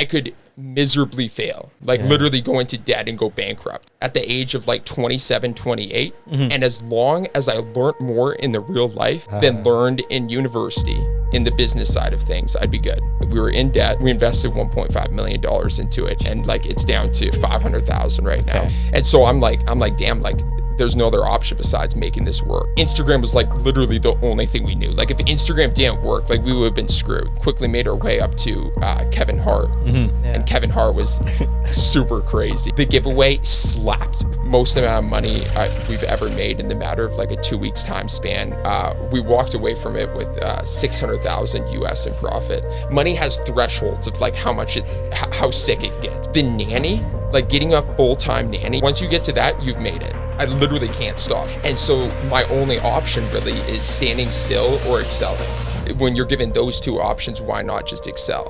I could miserably fail, like literally go into debt and go bankrupt at the age of like 27, 28. And as long as I learned more in the real life than learned in university in the business side of things, I'd be good. We were in debt. We invested $1.5 million into it, and like it's down to 500,000 right now. And so I'm like, damn, like there's no other option besides making this work. Instagram was like literally the only thing we knew. Like if Instagram didn't work, like we would have been screwed. Quickly made our way up to Kevin Hart. And Kevin Hart was super crazy. The giveaway slapped. Most amount of money we've ever made in the matter of like a 2 weeks time span. We walked away from it with 600,000 US in profit. Money has thresholds of like how sick it gets. The nanny, like getting a full-time nanny, once you get to that, you've made it. I literally can't stop. And so my only option really is standing still or excelling. When you're given those two options, why not just excel?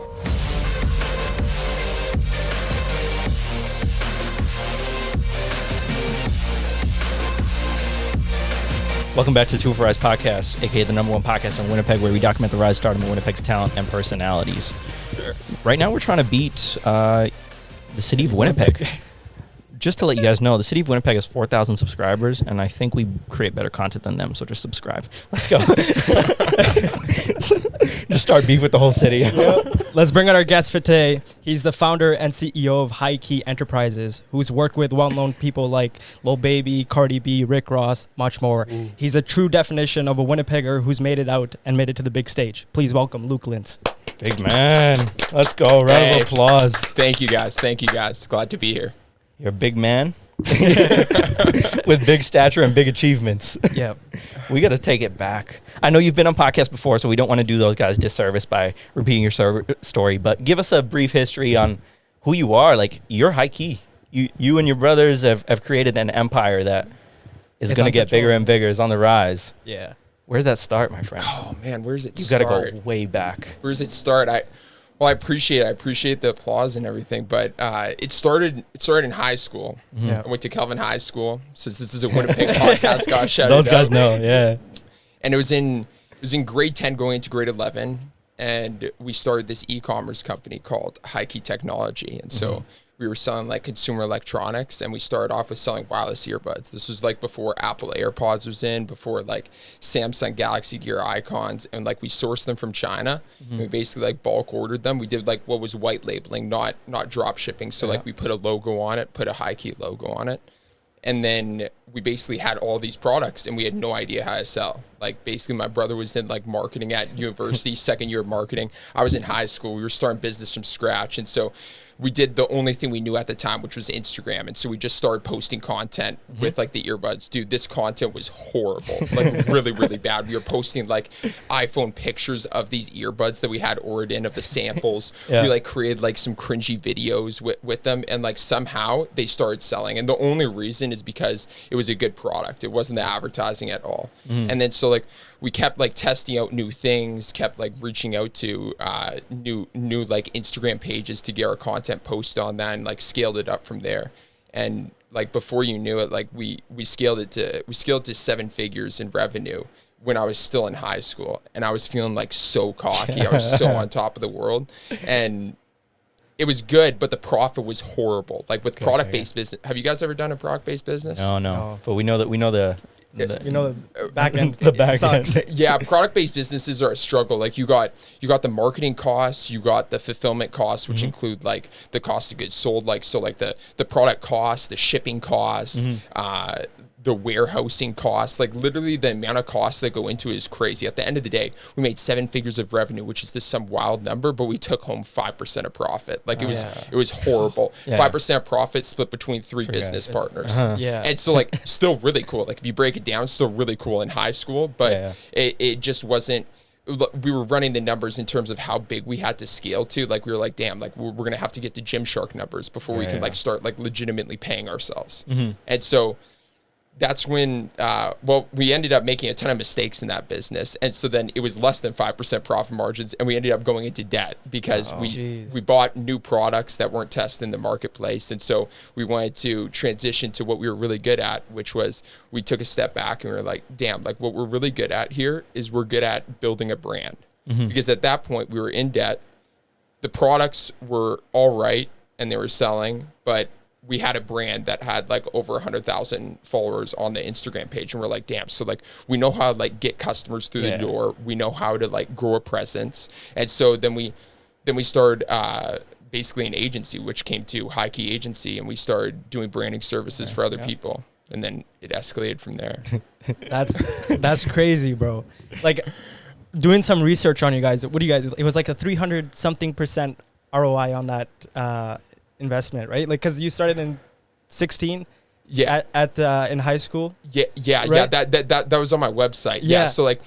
Welcome back to Tool for Rise podcast, aka the #1 podcast in Winnipeg, where we document the rise, stardom of Winnipeg's talent and personalities. Sure. Right now, we're trying to beat the city of Winnipeg. Just to let you guys know, the city of Winnipeg has 4,000 subscribers, and I think we create better content than them, so just subscribe. Let's go. Just start beef with the whole city. Let's bring on our guest for today. He's the founder and CEO of High Key Enterprises, who's worked with well-known people like Lil Baby, Cardi B, Rick Ross, much more. He's a true definition of a Winnipegger who's made it out and made it to the big stage. Please welcome Luke Lintz. Big man. Let's go. Round of applause. Thank you guys. Glad to be here. You're a big man with big stature and big achievements. Yeah. We got to take it back. I know you've been on podcasts before, so we don't want to do those guys disservice by repeating your story, but give us a brief history on who you are. Like, you're High Key. You and your brothers have created an empire that is going to get bigger and bigger. It's on the rise. Yeah. Where did that start, my friend? Oh, man, where's it you start? You got to go way back. Where does it start? I appreciate the applause and everything, but it started in high school. I went to Kelvin High School, since this is a Winnipeg podcast. Got shouted Those guys out. know, yeah. And it was in grade 10 going into grade 11, and we started this e-commerce company called High Key Technology. And so we were selling like consumer electronics, and we started off with selling wireless earbuds. This was like before Apple AirPods was in, before like Samsung Galaxy Gear Icons, and like we sourced them from China. And we basically like bulk ordered them. We did like what was white labeling, not drop shipping. So like we put a logo on it, put a High Key logo on it. And then we basically had all these products, and we had no idea how to sell. Like basically my brother was in like marketing at university, second year of marketing. I was in high school. We were starting business from scratch. And so we did the only thing we knew at the time, which was Instagram. And so we just started posting content with like the earbuds. Dude, this content was horrible, like really, really bad. We were posting like iPhone pictures of these earbuds that we had ordered in, of the samples. We like created like some cringy videos with them, and like somehow they started selling. And the only reason is because it was a good product. It wasn't the advertising at all. And then so like we kept like testing out new things, kept like reaching out to new like Instagram pages to get our content posted on that, and like scaled it up from there. And like before you knew it, like we scaled it to 7 figures in revenue when I was still in high school, and I was feeling like so cocky. I was so on top of the world, and it was good, but the profit was horrible. Like with product-based business. Have you guys ever done a product-based business? No. But we know the back end. The back end. Yeah, product-based businesses are a struggle. Like you got the marketing costs, you got the fulfillment costs, which include like the cost of goods sold, like so like the product costs, the shipping costs, the warehousing costs. Like literally the amount of costs that go into it is crazy. At the end of the day, we made 7 figures of revenue, which is some wild number, but we took home 5% of profit. Like it was horrible. 5% of profit split between 3 business partners. And so like still really cool. Like if you break it down, still really cool in high school, but it just wasn't. We were running the numbers in terms of how big we had to scale to. Like we were like, damn, like we're gonna have to get to Gymshark numbers before we can like start like legitimately paying ourselves. And so that's when, we ended up making a ton of mistakes in that business. And so then it was less than 5% profit margins, and we ended up going into debt because we bought new products that weren't tested in the marketplace. And so we wanted to transition to what we were really good at, which was we took a step back and we were like, damn, like what we're really good at here is we're good at building a brand. Because at that point we were in debt. the products were all right and they were selling, but we had a brand that had like over 100,000 followers on the Instagram page, and we're like, damn. So like, we know how to like get customers through the door. We know how to like grow a presence. And so then we started basically an agency, which came to High Key Agency, and we started doing branding services for other people. And then it escalated from there. That's crazy, bro. Like, doing some research on you guys. What do you guys? It was like a 300-something% ROI on that investment, right? Like, because you started in 16. Yeah. At in high school. Yeah. Right? That was on my website. Yeah. So like,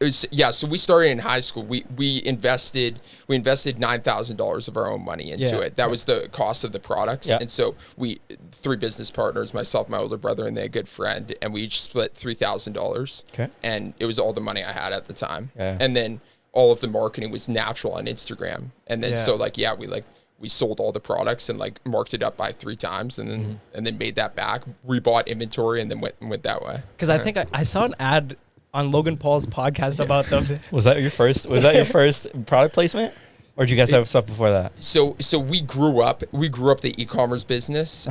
so we started in high school. We invested $9,000 of our own money into it. That was the cost of the products. And so we 3 business partners, myself, my older brother, and then a good friend, and we each split $3,000. Okay. And it was all the money I had at the time. Yeah. And then all of the marketing was natural on Instagram. And then so like, we sold all the products and like marked it up by 3 times, and then made that back, rebought inventory, and then went that way. Because I think I saw an ad on Logan Paul's podcast about them. Was that your first product placement, or did you guys have stuff before that? So we grew up the e-commerce business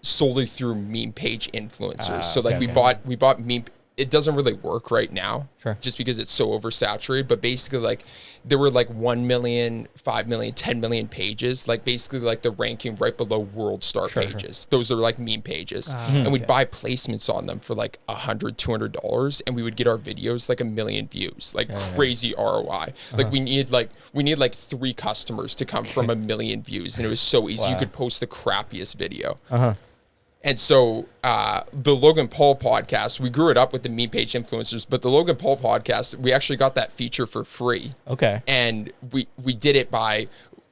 solely through meme page influencers. So like we bought meme. It doesn't really work right now, just because it's so oversaturated. But basically, like, there were like 1 million, 5 million, 10 million pages, like basically like the ranking right below world star pages. Those are like meme pages, and we'd buy placements on them for like $100, $200, and we would get our videos like 1 million views, like crazy ROI. Like we need like 3 customers to come from 1 million views, and it was so easy. You could post the crappiest video. And so the Logan Paul podcast, we grew it up with the meme page influencers, but the Logan Paul podcast, we actually got that feature for free. Okay. And we did it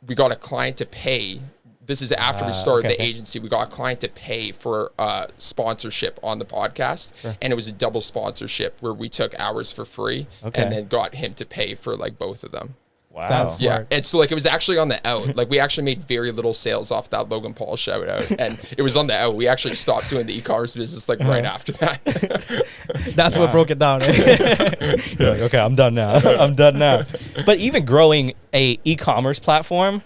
we got a client to pay. This is after we started the agency. We got a client to pay for sponsorship on the podcast. And it was a double sponsorship where we took ours for free and then got him to pay for like both of them. Wow. That's smart. And so like, it was actually on the out. Like, we actually made very little sales off that Logan Paul shout out, and it was on the out. We actually stopped doing the e-commerce business like right after that. That's what broke it down. You're like, okay, I'm done now. But even growing a e-commerce platform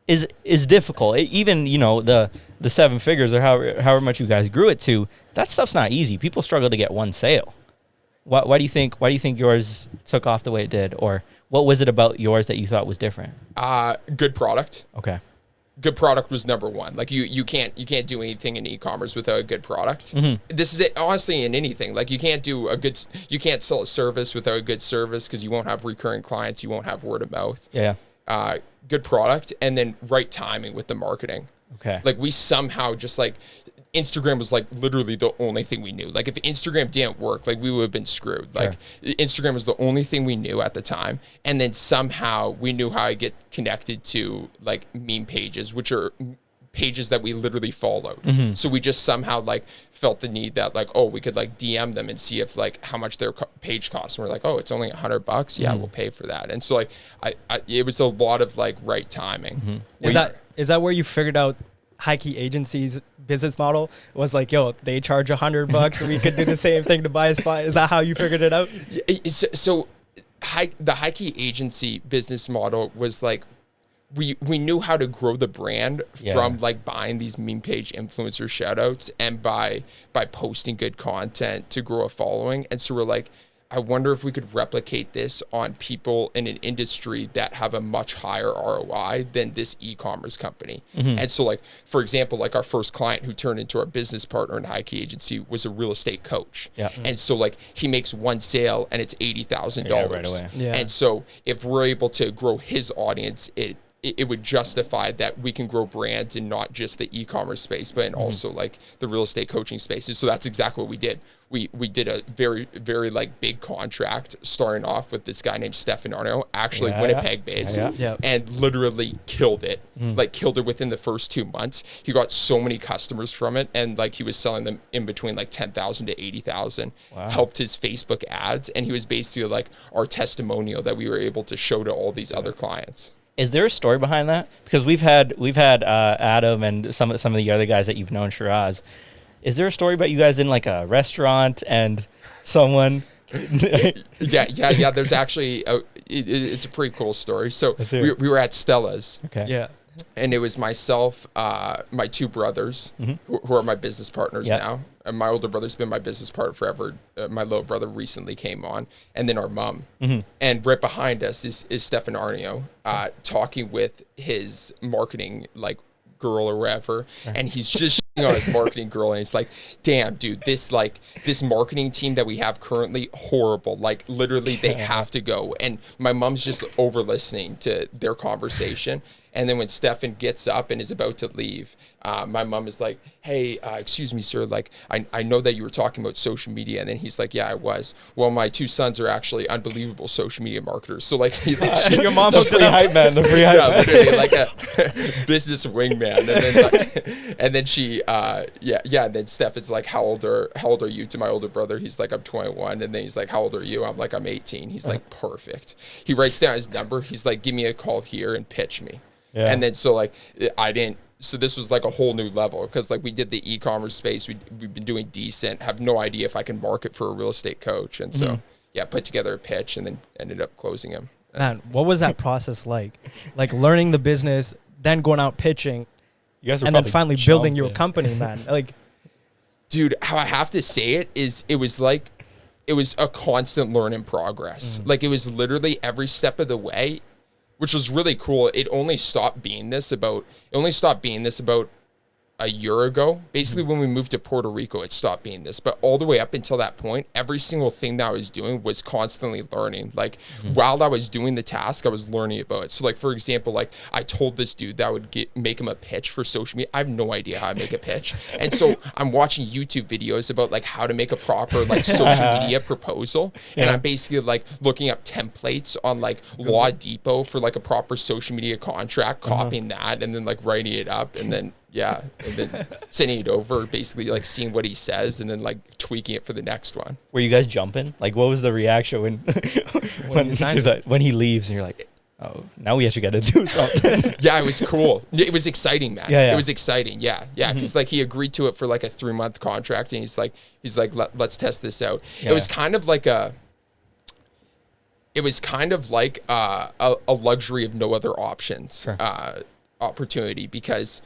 is difficult. Even, the 7 figures or however much you guys grew it to, that stuff's not easy. People struggle to get one sale. Why do you think yours took off the way it did? Or what was it about yours that you thought was different? Good product. Okay. Good product was number one. Like, you can't do anything in e-commerce without a good product. This is it, honestly, in anything. Like, you can't sell a service without a good service, because you won't have recurring clients, you won't have word of mouth. Yeah. Good product, and then right timing with the marketing. Okay. Like, we somehow just like, Instagram was like literally the only thing we knew. Like, if Instagram didn't work, like, we would have been screwed. Like, Instagram was the only thing we knew at the time. And then somehow we knew how to get connected to like meme pages, which are pages that we literally followed. So we just somehow like felt the need that like, oh, we could like DM them and see if like how much their page costs. And we're like, oh, it's only $100. Yeah, we'll pay for that. And so like, it was a lot of like right timing. Is that where you figured out High Key Agency's business model was like, yo, they charge $100, we could do the same thing to buy a spot? Is that how you figured it out? So the High Key Agency business model was like, we knew how to grow the brand from like buying these meme page influencer shout outs and by posting good content to grow a following. And so we're like, I wonder if we could replicate this on people in an industry that have a much higher ROI than this e-commerce company. And so like, for example, like our first client who turned into our business partner in High Key Agency was a real estate coach. And so like, he makes one sale and it's $80,000. Right away. And so if we're able to grow his audience, it would justify that we can grow brands in not just the e-commerce space, but in also like the real estate coaching spaces. So that's exactly what we did. We did a very, very like big contract starting off with this guy named Stefan Arno, actually Winnipeg based, and literally killed it. Like, killed it within the first 2 months. He got so many customers from it, and like, he was selling them in between like 10,000 to 80,000. Helped his Facebook ads, and he was basically like our testimonial that we were able to show to all these other clients. Is there a story behind that? Because we've had Adam and some of the other guys that you've known, Shiraz. Is there a story about you guys in like a restaurant and someone Yeah. There's actually it's a pretty cool story. So we were at Stella's. Okay. Yeah. And it was myself, my two brothers, who are my business partners now. And my older brother's been my business partner forever. My little brother recently came on, and then our mom. And right behind us is Stefan Arnio, talking with his marketing girl or whatever, and he's just on his marketing girl, and he's like, damn dude, this marketing team that we have currently, horrible, literally they have to go. And my mom's just over listening to their conversation. And then when Stefan gets up and is about to leave, my mom is like, hey, excuse me, sir, I know that you were talking about social media. And then he's like, yeah, I was. Well, my two sons are actually unbelievable social media marketers. So your mom was the free hype man, literally like a business wingman. And then she, and then Stefan's like, how old are you, to my older brother? He's like, I'm 21. And then he's like, how old are you? I'm like, I'm 18. He's like, perfect. He writes down his number. He's like, give me a call here and pitch me. Yeah. And then so this was a whole new level, because we did the e-commerce space. We've been doing decent, have no idea if I can market for a real estate coach. And so, put together a pitch and then ended up closing him. Man, what was that process like? Learning the business, then going out pitching, you guys were and then finally building your company, man. Dude, how I have to say it is, it was a constant learn in progress. It was literally every step of the way, which was really cool. It only stopped being this about a year ago. Basically, when we moved to Puerto Rico, it stopped being this. But all the way up until that point, every single thing that I was doing was constantly learning. While I was doing the task, I was learning about it. So for example, I told this dude that I would make him a pitch for social media. I have no idea how I make a pitch. And so I'm watching YouTube videos about how to make a proper social media proposal. And I'm basically looking up templates on Law Depot for a proper social media contract, copying that, and then writing it up, and then and then sending it over, basically seeing what he says, and then tweaking it for the next one. Were you guys jumping? What was the reaction when he leaves and you're like, oh, now we actually got to do something? Yeah, it was cool. It was exciting, man. It was exciting. Yeah. Because he agreed to it for a 3-month contract, and he's like, let's test this out. Yeah. It was kind of like a luxury of no other options opportunity, because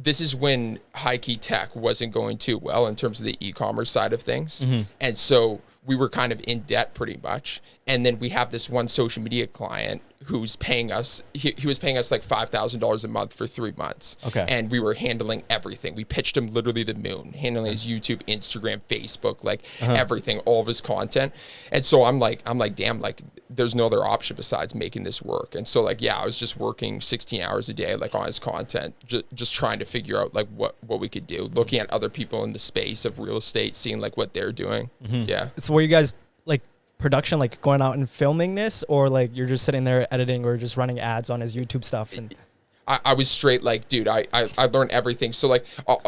this is when High Key Tech wasn't going too well in terms of the e-commerce side of things. And so we were kind of in debt pretty much. And then we have this one social media client who's paying us, he was paying us $5,000 a month for 3 months. Okay. And we were handling everything. We pitched him literally the moon, handling his YouTube, Instagram, Facebook, everything, all of his content. And so I'm like, damn, there's no other option besides making this work. And so I was just working 16 hours a day, on his content, just trying to figure out what we could do, looking at other people in the space of real estate, seeing what they're doing. Yeah. So were you guys production, going out and filming this, or you're just sitting there editing or just running ads on his YouTube stuff? And I was straight dude, I learned everything. So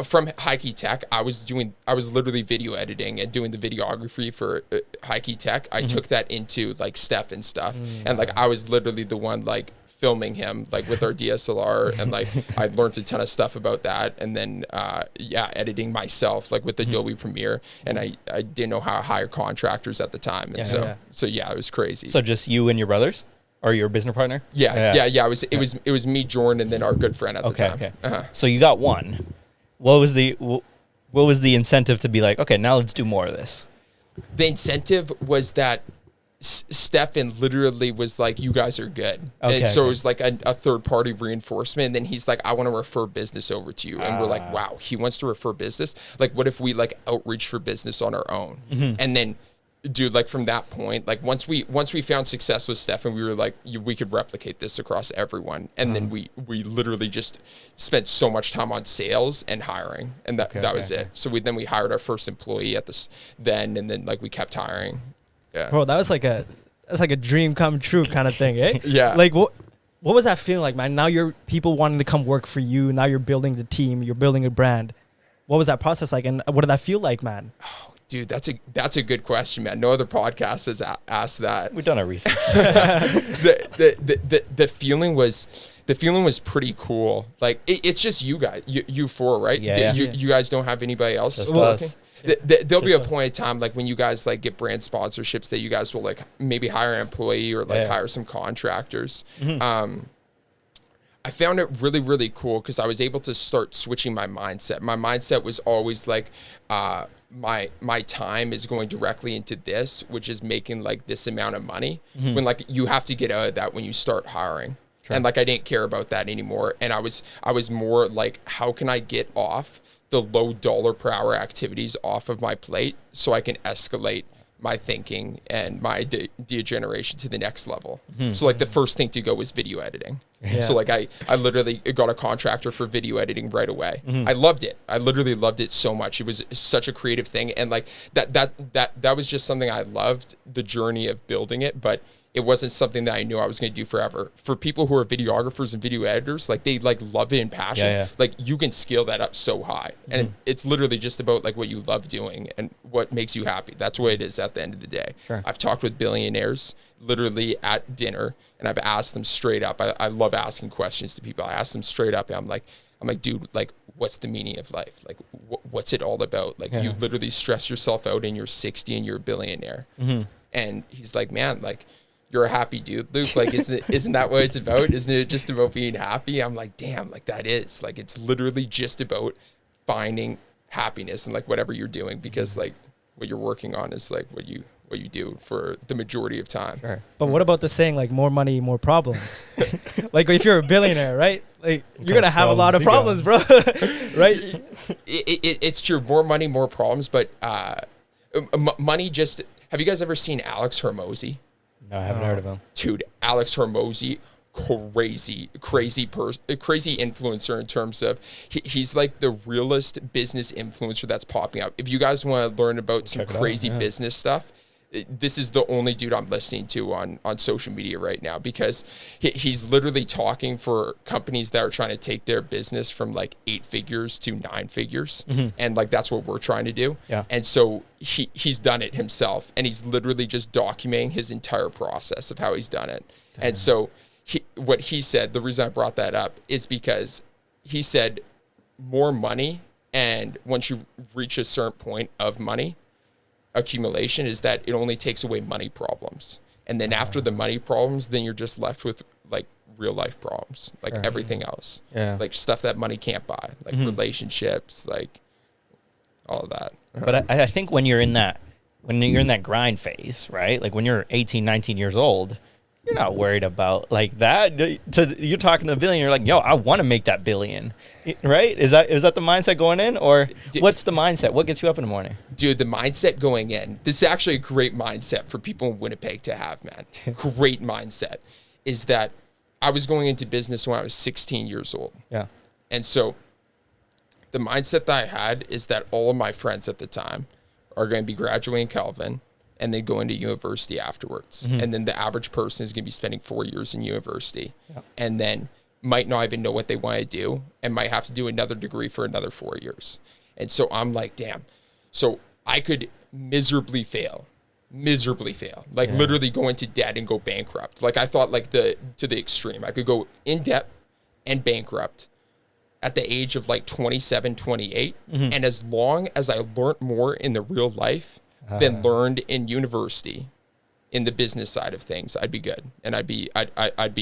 from High Key Tech, I was literally video editing and doing the videography for High Key Tech. I took that into Steph and stuff, and I was literally the one filming him with our DSLR, and I learned a ton of stuff about that. And then editing myself with Adobe Premiere, and I didn't know how to hire contractors at the time, and so it was crazy. So just you and your brothers, or your business partner? It was me, Jordan, and then our good friend at the time. Okay. So you got one. What was the incentive to be okay, now let's do more of this? The incentive was that Stefan literally was you guys are good. Okay, and so it was a third party reinforcement. And then he's like, I want to refer business over to you. And we're like, wow, he wants to refer business. What if we outreach for business on our own? And then, dude, from that point, once we found success with Stefan, we were we could replicate this across everyone. And then we literally just spent so much time on sales and hiring, and that was it. So we hired our first employee at and then we kept hiring. Yeah. Bro, that's like a dream come true kind of thing, eh? Yeah. What was that feeling like, man? Now you're people wanting to come work for you. Now you're building the team. You're building a brand. What was that process like, and what did that feel like, man? Oh, dude, that's a good question, man. No other podcast has asked that. We've done our research. The feeling was the feeling was pretty cool. Like it's just you guys, you four, right? Yeah. You guys don't have anybody else Just working? us. There'll be a point in time like when you guys like get brand sponsorships that you guys will like maybe hire an employee or like hire some contractors. I found it really, really cool because I was able to start switching my mindset. My mindset was always like, my time is going directly into this, which is making like this amount of money. When like you have to get out of that when you start hiring. Sure. And like I didn't care about that anymore. And I was more like, how can I get off the low dollar per hour activities off of my plate so I can escalate my thinking and my idea generation to the next level. So like the first thing to go was video editing. So like I literally got a contractor for video editing right away. I loved it. I literally loved it so much. It was such a creative thing. And like that was just something I loved, the journey of building it, but it wasn't something that I knew I was going to do forever. For people who are videographers and video editors, like they like love it and passion. Like you can scale that up so high. And it's literally just about like what you love doing and what makes you happy. That's what it is at the end of the day. Sure. I've talked with billionaires literally at dinner and I've asked them straight up. I love asking questions to people. I ask them straight up and I'm like, dude, like what's the meaning of life? Like what's it all about? Like you literally stress yourself out and you're 60 and you're a billionaire. And he's like, man, like, you're a happy dude, Luke. Like, isn't that what it's about? Isn't it just about being happy? I'm like, damn, like that is like, it's literally just about finding happiness and like whatever you're doing, because like what you're working on is like what you do for the majority of time. Sure. But what about the saying like more money, more problems? Like if you're a billionaire, right? Like you're going to have a lot of problems, bro. Right? It's true. More money, more problems. But money just, have you guys ever seen Alex Hormozy? No, I haven't heard of him. Dude, Alex Hormozy, crazy influencer in terms of he's like the realest business influencer that's popping up. If you guys want to learn about some crazy business stuff, this is the only dude I'm listening to on social media right now, because he's literally talking for companies that are trying to take their business from like 8 figures to 9 figures. And like, that's what we're trying to do. Yeah. And so he's done it himself, and he's literally just documenting his entire process of how he's done it. Damn. And so what he said, the reason I brought that up is because he said more money, and once you reach a certain point of money accumulation, is that it only takes away money problems. And then after the money problems, then you're just left with like real life problems, like everything else, like stuff that money can't buy, like relationships, like all of that. But I think when you're in that grind phase, right? Like when you're 18, 19 years old, you're not worried about like that. You're talking to a billion, you're like, yo, I want to make that billion, right? Is that the mindset going in, or what's the mindset? What gets you up in the morning? Dude, the mindset going in, this is actually a great mindset for people in Winnipeg to have, man. Great mindset is that I was going into business when I was 16 years old. Yeah. And so the mindset that I had is that all of my friends at the time are going to be graduating Calvin and then going to university afterwards. And then the average person is going to be spending 4 years in university and then might not even know what they want to do and might have to do another degree for another 4 years. And so I'm like, damn. So I could miserably fail, like literally go into debt and go bankrupt. Like I thought like to the extreme, I could go in debt and bankrupt at the age of like 27, 28. And as long as I learned more in the real life than learned in university in the business side of things, I'd be good and I'd be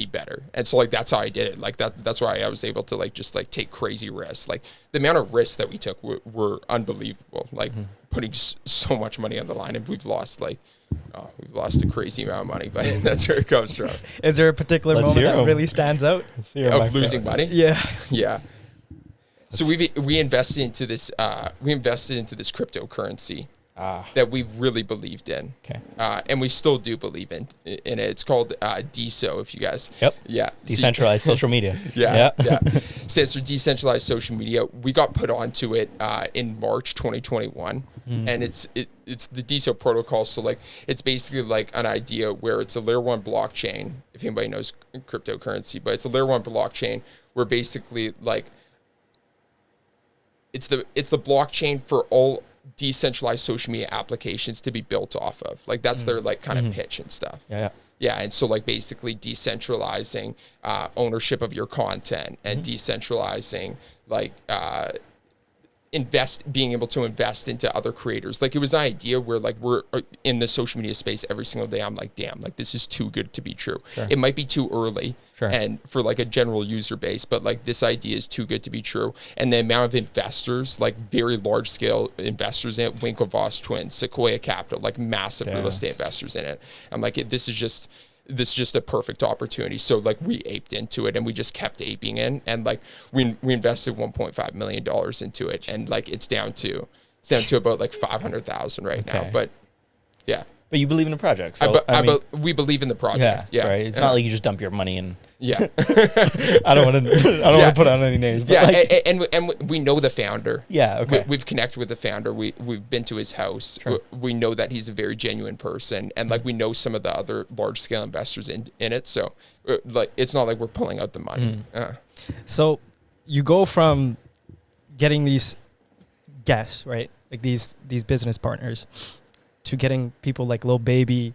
better. And so like that's how I did it. Like that's why I was able to like just like take crazy risks. Like the amount of risks that we took were unbelievable. Like putting so much money on the line, and we've lost a crazy amount of money, but that's where it comes from. Is there a particular moment that really stands out of losing money? Yeah. So we invested into this cryptocurrency that we really believed in. Okay. And we still do believe in it. It's called DSO, if you guys. Yep. Yeah. Decentralized social media. Yeah. Stands for decentralized social media. We got put onto it in March 2021. And it's the DSO protocol. So like it's basically like an idea where it's a layer 1 blockchain, if anybody knows cryptocurrency, but it's a layer 1 blockchain where basically like it's the blockchain for all decentralized social media applications to be built off of. Like that's their like kind of pitch and stuff. Yeah, and so like basically decentralizing ownership of your content and decentralizing like being able to invest into other creators. Like it was an idea where like we're in the social media space every single day. I'm like, damn, like this is too good to be true. Sure. It might be too early Sure. and for like a general user base, but like this idea is too good to be true. And the amount of investors, like very large scale investors in it, Winklevoss twins, Sequoia Capital, like massive real estate investors in it. I'm like, this is just a perfect opportunity. So like we aped into it and we just kept aping in, and like we invested $1.5 million into it, and like it's down to about like 500,000 right now. But yeah. But you believe in the project. So, we believe in the project. Yeah. Right. It's not like you just dump your money in. Yeah. I don't want to put out any names. But yeah. like, And we know the founder. Yeah. Okay. We've connected with the founder. We've been to his house. Sure. We know that he's a very genuine person, and like we know some of the other large scale investors in it. So like it's not like we're pulling out the money. So you go from getting these guests, right? Like these business partners, to getting people like Lil Baby,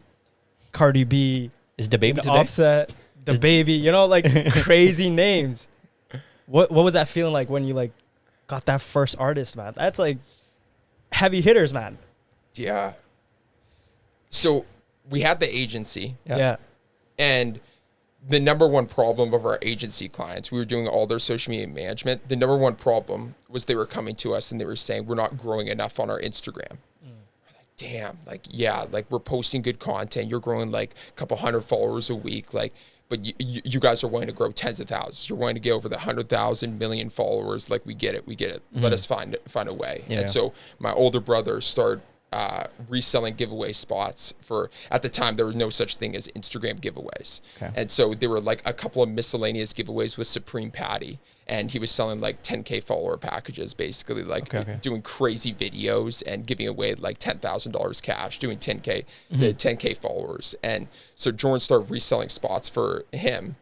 Cardi B, is the baby today? Offset, the baby, you know, like crazy names. What was that feeling like when you like got that first artist, man? That's like heavy hitters, man. Yeah. So we had the agency. Yeah. And the number one problem of our agency clients, we were doing all their social media management. The number one problem was they were coming to us and they were saying, we're not growing enough on our Instagram. Damn, like, yeah, like we're posting good content. You're growing like a couple hundred followers a week. Like, but you guys are wanting to grow tens of thousands. You're wanting to get over the 100,000 million followers. Like we get it. Let us find a way. Yeah. And so my older brother started reselling giveaway spots for, at the time, there was no such thing as Instagram giveaways. Okay. And so there were like a couple of miscellaneous giveaways with Supreme Patty. And he was selling like 10K follower packages, basically like doing crazy videos and giving away like $10,000 cash, doing 10K, the 10K followers. And so Jordan started reselling spots for him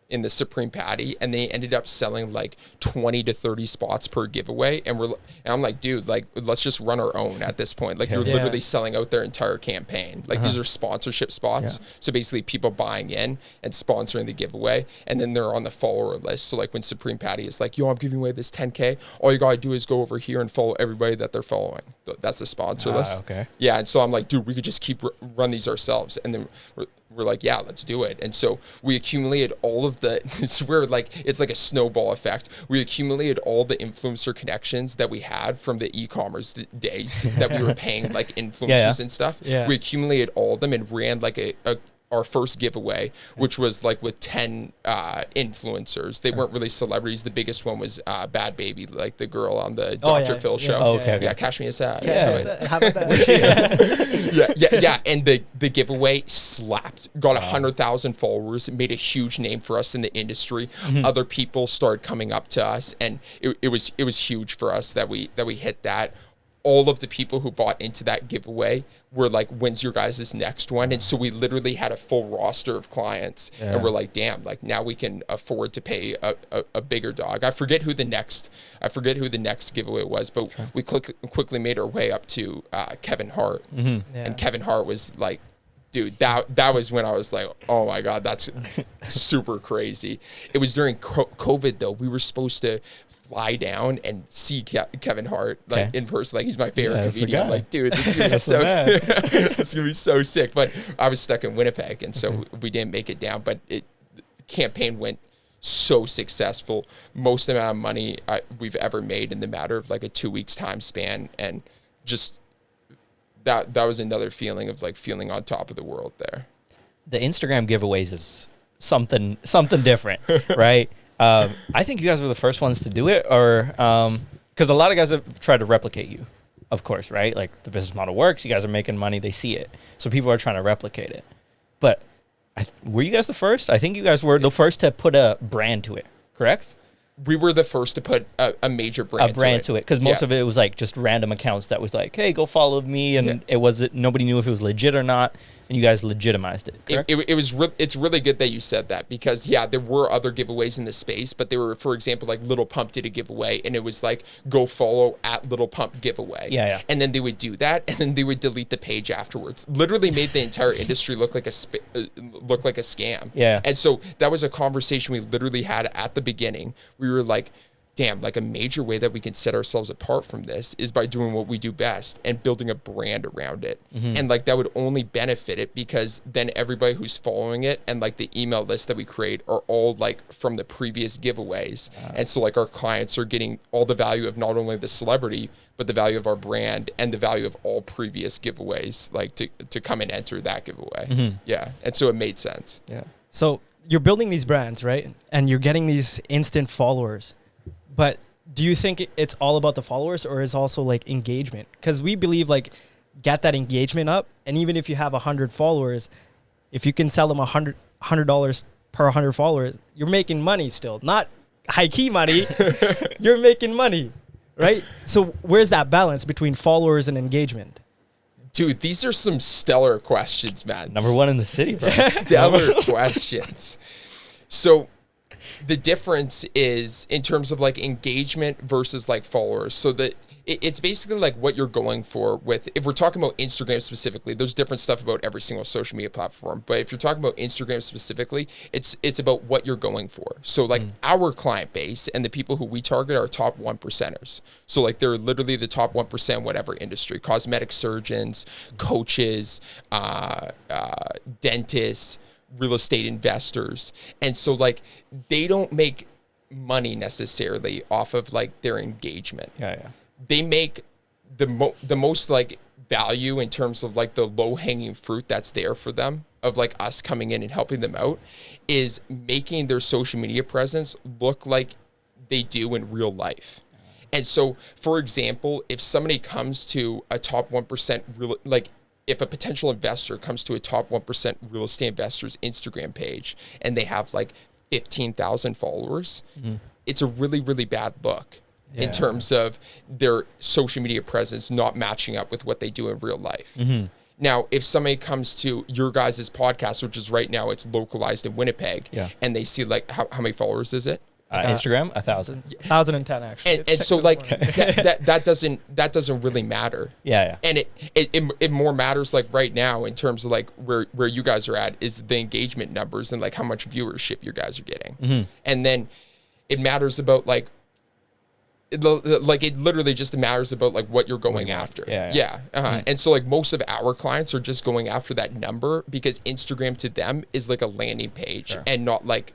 in the Supreme Patty, and they ended up selling like 20 to 30 spots per giveaway. And I'm like, dude, like, let's just run our own at this point. Like, you're literally selling out their entire campaign. Like, these are sponsorship spots. Yeah. So basically people buying in and sponsoring the giveaway, and then they're on the follower list. So like when Supreme Patty is like, yo, I'm giving away this 10K, all you gotta do is go over here and follow everybody that they're following. That's the sponsor list. Okay. Yeah, and so I'm like, dude, we could just keep run these ourselves. And then we're like, yeah, let's do it. And so we accumulated all of the, it's like a snowball effect. We accumulated all the influencer connections that we had from the e-commerce days that we were paying like influencers and stuff. Yeah. We accumulated all of them and ran like our first giveaway, which was like with 10 influencers. They weren't really celebrities. The biggest one was Bad Baby, like the girl on the Dr. Phil show. Oh, okay. Yeah, Cash Me a Sad. How about that? Yeah. And the giveaway slapped. Got 100,000 followers. It made a huge name for us in the industry. Other people started coming up to us, and it was huge for us that we hit that. All of the people who bought into that giveaway were like, when's your guys' next one? And so we literally had a full roster of clients, and we're like, damn, like now we can afford to pay a bigger dog. I forget who the next giveaway was, but we quickly made our way up to Kevin Hart. And Kevin Hart was like, dude, that was when I was like, oh my God, that's super crazy. It was during COVID though. We were supposed to fly down and see Kevin Hart like in person. Like, he's my favorite comedian. I'm like, dude, this is gonna be so it's gonna be so sick. But I was stuck in Winnipeg, and so we didn't make it down. But the campaign went so successful. Most amount of money we've ever made in the matter of like a 2 weeks time span, and just that was another feeling of like feeling on top of the world there. The Instagram giveaways is something different, right? I think you guys were the first ones to do it, or because a lot of guys have tried to replicate you, of course, right? Like, the business model works, you guys are making money, they see it, so people are trying to replicate it. But were you guys the first? I think you guys were the first to put a brand to it, correct? We were the first to put a major brand to it, because most of it was like just random accounts that was like, hey, go follow me, and it wasn't, nobody knew if it was legit or not. and you guys legitimized it. Correct? It's really good that you said that, because there were other giveaways in the space, but they were, for example, like Little Pump did a giveaway, and it was like, go follow at Little Pump giveaway. Yeah. And then they would do that, and then they would delete the page afterwards. Literally made the entire industry look like a scam. Yeah. And so that was a conversation we literally had at the beginning. We were like, damn, like a major way that we can set ourselves apart from this is by doing what we do best and building a brand around it. And like that would only benefit it, because then everybody who's following it and like the email list that we create are all like from the previous giveaways. And so like our clients are getting all the value of not only the celebrity, but the value of our brand and the value of all previous giveaways, like to come and enter that giveaway. Yeah. And so it made sense. Yeah. So you're building these brands, right? And you're getting these instant followers. But do you think it's all about the followers, or is also like engagement? Because we believe like get that engagement up, and even if you have 100 followers, if you can sell them $100 per 100 followers, you're making money still. Not high key money, you're making money, right? So where's that balance between followers and engagement? Dude, these are some stellar questions, man. Number one in the city, bro. Stellar questions. So the difference is in terms of like engagement versus like followers. So that it's basically like what you're going for with, if we're talking about Instagram specifically, there's different stuff about every single social media platform. But if you're talking about Instagram specifically, it's about what you're going for. So like our client base and the people who we target are top 1%ers. So like they're literally the top 1%, whatever industry, cosmetic surgeons, coaches, dentists, real estate investors. And so like they don't make money necessarily off of like their engagement. Yeah. They make the most like value in terms of like the low hanging fruit that's there for them, of like us coming in and helping them out, is making their social media presence look like they do in real life. And so, for example, if somebody comes to a top 1% like if a potential investor comes to a top 1% real estate investor's Instagram page and they have like 15,000 followers, it's a really, really bad look in terms of their social media presence not matching up with what they do in real life. Now, if somebody comes to your guys' podcast, which is right now, it's localized in Winnipeg, and they see like, how many followers is it? Instagram, 1,000. 1,010 actually. And so like that doesn't really matter. Yeah. And it more matters like right now in terms of like where you guys are at is the engagement numbers and like how much viewership you guys are getting. And then it matters about like it literally just matters about like what you're going after. And so like most of our clients are just going after that number because Instagram to them is like a landing page and not like,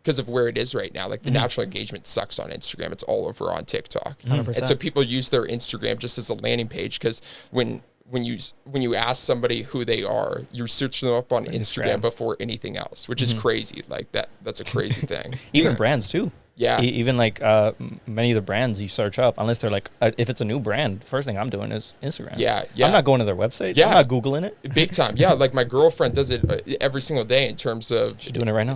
because of where it is right now, like the natural engagement sucks on Instagram. It's all over on TikTok. 100%. And so people use their Instagram just as a landing page, because when you ask somebody who they are, you search them up on Instagram before anything else, which is crazy. Like that's a crazy thing. Even brands too. Yeah. Even like many of the brands you search up, unless they're like, if it's a new brand, first thing I'm doing is Instagram. Yeah. I'm not going to their website. I'm not Googling it. Big time. Yeah. Like my girlfriend does it every single day in terms of. She's doing it right now.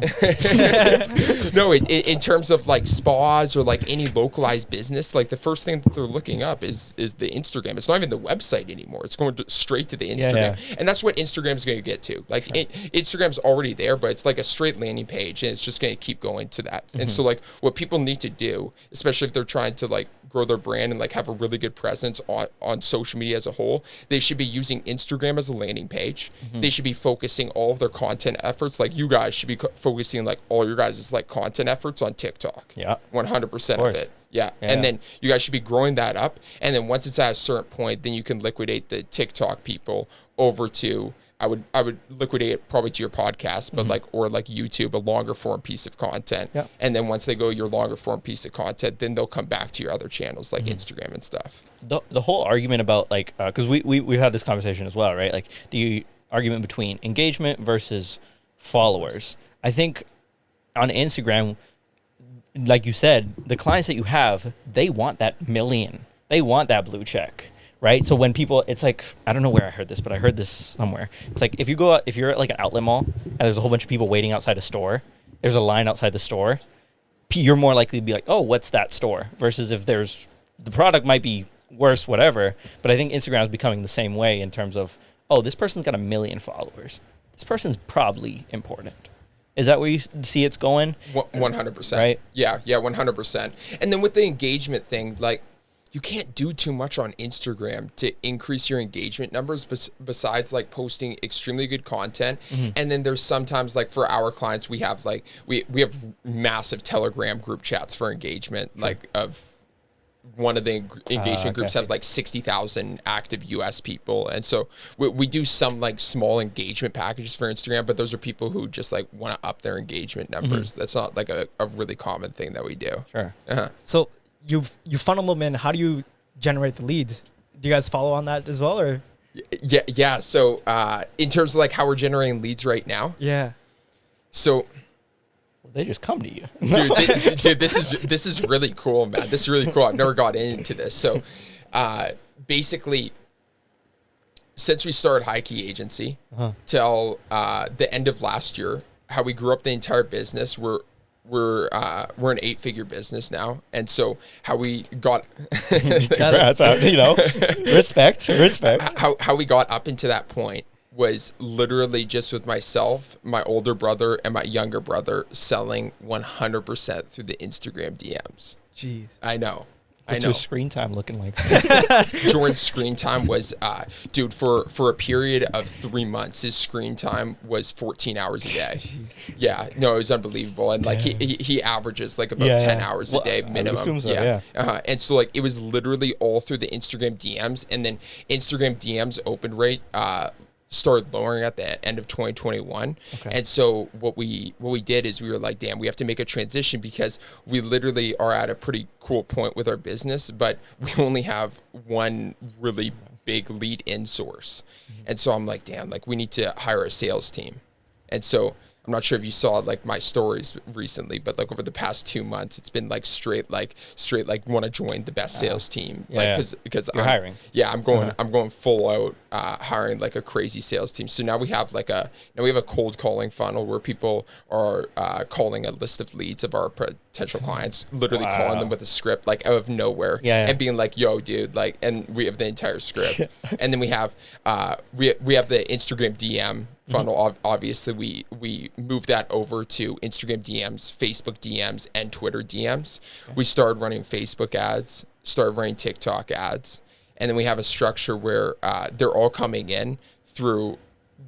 No, in terms of like spas or like any localized business, like the first thing that they're looking up is the Instagram. It's not even the website anymore. It's going straight to the Instagram. And that's what Instagram's going to get to. Like Instagram's already there, but it's like a straight landing page, and it's just going to keep going to that. And so like what people need to do, especially if they're trying to like grow their brand and like have a really good presence on social media as a whole, they should be using Instagram as a landing page. They should be focusing all of their content efforts, like you guys should be focusing like all your guys' like content efforts on TikTok. 100% of it. And then you guys should be growing that up, and then once it's at a certain point, then you can liquidate the TikTok people over to I would liquidate it probably to your podcast, but or YouTube, a longer form piece of content. And then once they go your longer form piece of content, then they'll come back to your other channels like Instagram and stuff. The whole argument about like, because we had this conversation as well, right? Like the argument between engagement versus followers. I think on Instagram, like you said, the clients that you have, they want that million. They want that blue check. Right. So when people, it's like, I don't know where I heard this, but I heard this somewhere. It's like if you're at like an outlet mall and there's a whole bunch of people waiting outside a store, there's a line outside the store, you're more likely to be like, oh, what's that store? Versus if the product might be worse, whatever. But I think Instagram is becoming the same way in terms of oh, this person's got 1 million followers. This person's probably important. Is that where you see it's going? 100%. Right? Yeah, 100%. And then with the engagement thing, like, you can't do too much on Instagram to increase your engagement numbers besides like posting extremely good content. And then there's sometimes like for our clients, we have like, we have massive Telegram group chats for engagement, like of one of the engagement groups have like 60,000 active US people. And so we do some like small engagement packages for Instagram, but those are people who just like want to up their engagement numbers. That's not like a really common thing that we do. Sure. So you funnel them in. How do you generate the leads? Do you guys follow on that as well, or? Yeah. So in terms of like how we're generating leads right now. Yeah. So they just come to you. Dude, this is really cool, man. This is really cool. I've never got into this. So basically, since we started High Key Agency till the end of last year, how we grew up the entire business, we're an 8-figure business now. And so how we got Congrats, respect. How we got up into that point was literally just with myself, my older brother, and my younger brother selling 100% through the Instagram DMs. Jeez. I know. What's your screen time looking like? Jordan's screen time was, dude, for a period of 3 months, his screen time was 14 hours a day. Jeez. Yeah, no, it was unbelievable. And like he averages like about 10 hours a day minimum. I assume so, yeah. And so like it was literally all through the Instagram DMs, and then Instagram DMs open rate started lowering at the end of 2021. Okay. And so what we did is we were like, damn, we have to make a transition because we literally are at a pretty cool point with our business, but we only have one really big lead in source. And so I'm like, damn, like we need to hire a sales team. And so I'm not sure if you saw like my stories recently, but like over the past 2 months, it's been like straight like want to join the best sales team. Because you're hiring. Yeah, I'm going full out hiring like a crazy sales team. So now we have a cold calling funnel where people are calling a list of leads of our potential clients, literally calling them with a script like out of nowhere and being like, yo, dude, like, and we have the entire script. And then we have the Instagram DM funnel. Obviously we moved that over to Instagram DMs, Facebook DMs, and Twitter DMs. We started running Facebook ads, started running TikTok ads, and then we have a structure where they're all coming in through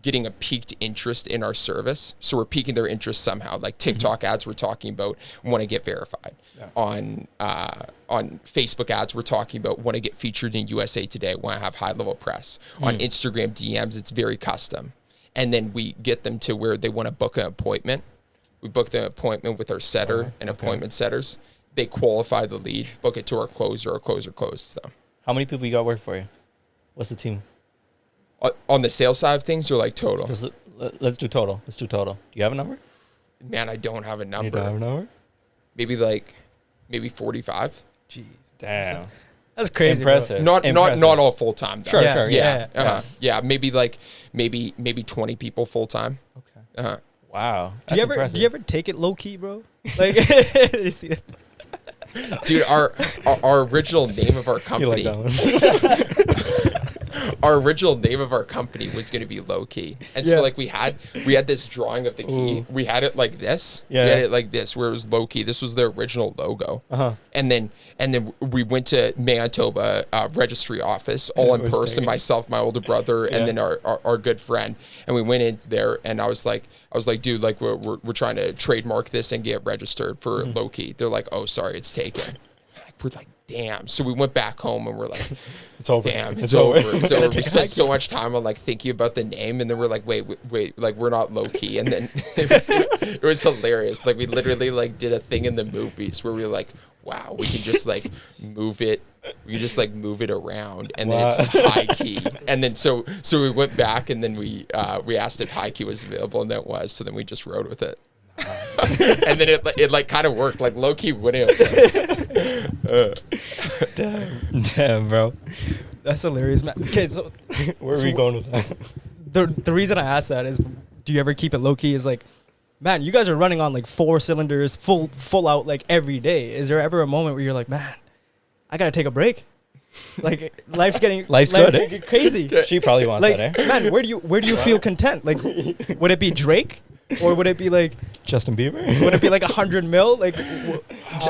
getting a peaked interest in our service. So we're piquing their interest somehow. Like TikTok ads we're talking about want to get verified. On Facebook ads we're talking about want to get featured in USA Today, want to have high level press. On Instagram DMs it's very custom. And then we get them to where they want to book an appointment. We book the appointment with our setter and appointment setters. They qualify the lead, book it to our closer closes them. How many people you got work for you? What's the team? On the sales side of things or like total? Let's do total. Do you have a number? Man, I don't have a number. You don't have a number? Maybe 45. Jeez. Damn. That's crazy. Impressive. Not all full time. Sure. Yeah. Maybe 20 people full time. Okay. Wow. Do you ever take it low key, bro? Like, you see it? Dude, our original name of our company. You like that one? Our original name of our company was going to be Low Key, and so like we had this drawing of the key. We had it like this. We had it like this, where it was Low Key. This was the original logo. And then we went to Manitoba registry office all in person. Myself, my older brother, and then our good friend. And we went in there, and I was like, dude, like we're trying to trademark this and get registered for Low Key. They're like, oh, sorry, it's taken. We're like, damn. So we went back home and we're like, it's over. Damn, it's over. So we spent so much time on like thinking about the name, and then we're like, wait, like we're not Low Key. And then it was hilarious. Like we literally like did a thing in the movies where we were like, wow, we can just like move it. We can just like move it around, and then it's High Key. And then so we went back, and then we asked if High Key was available, and that was. So then we just rode with it. And then it like kind of worked. Like Low Key wouldn't have. Damn, bro, that's hilarious, man. Okay, so where are we going with that? The reason I asked that is, do you ever keep it low key? Is like, man, you guys are running on like 4 cylinders, full out like every day. Is there ever a moment where you're like, man, I gotta take a break? Like life's getting Life's good, eh? getting crazy. She probably wants Like, that, eh? man, where do you feel content? Like, would it be Drake, or would it be like Justin Bieber? would it be like 100 mil? Like,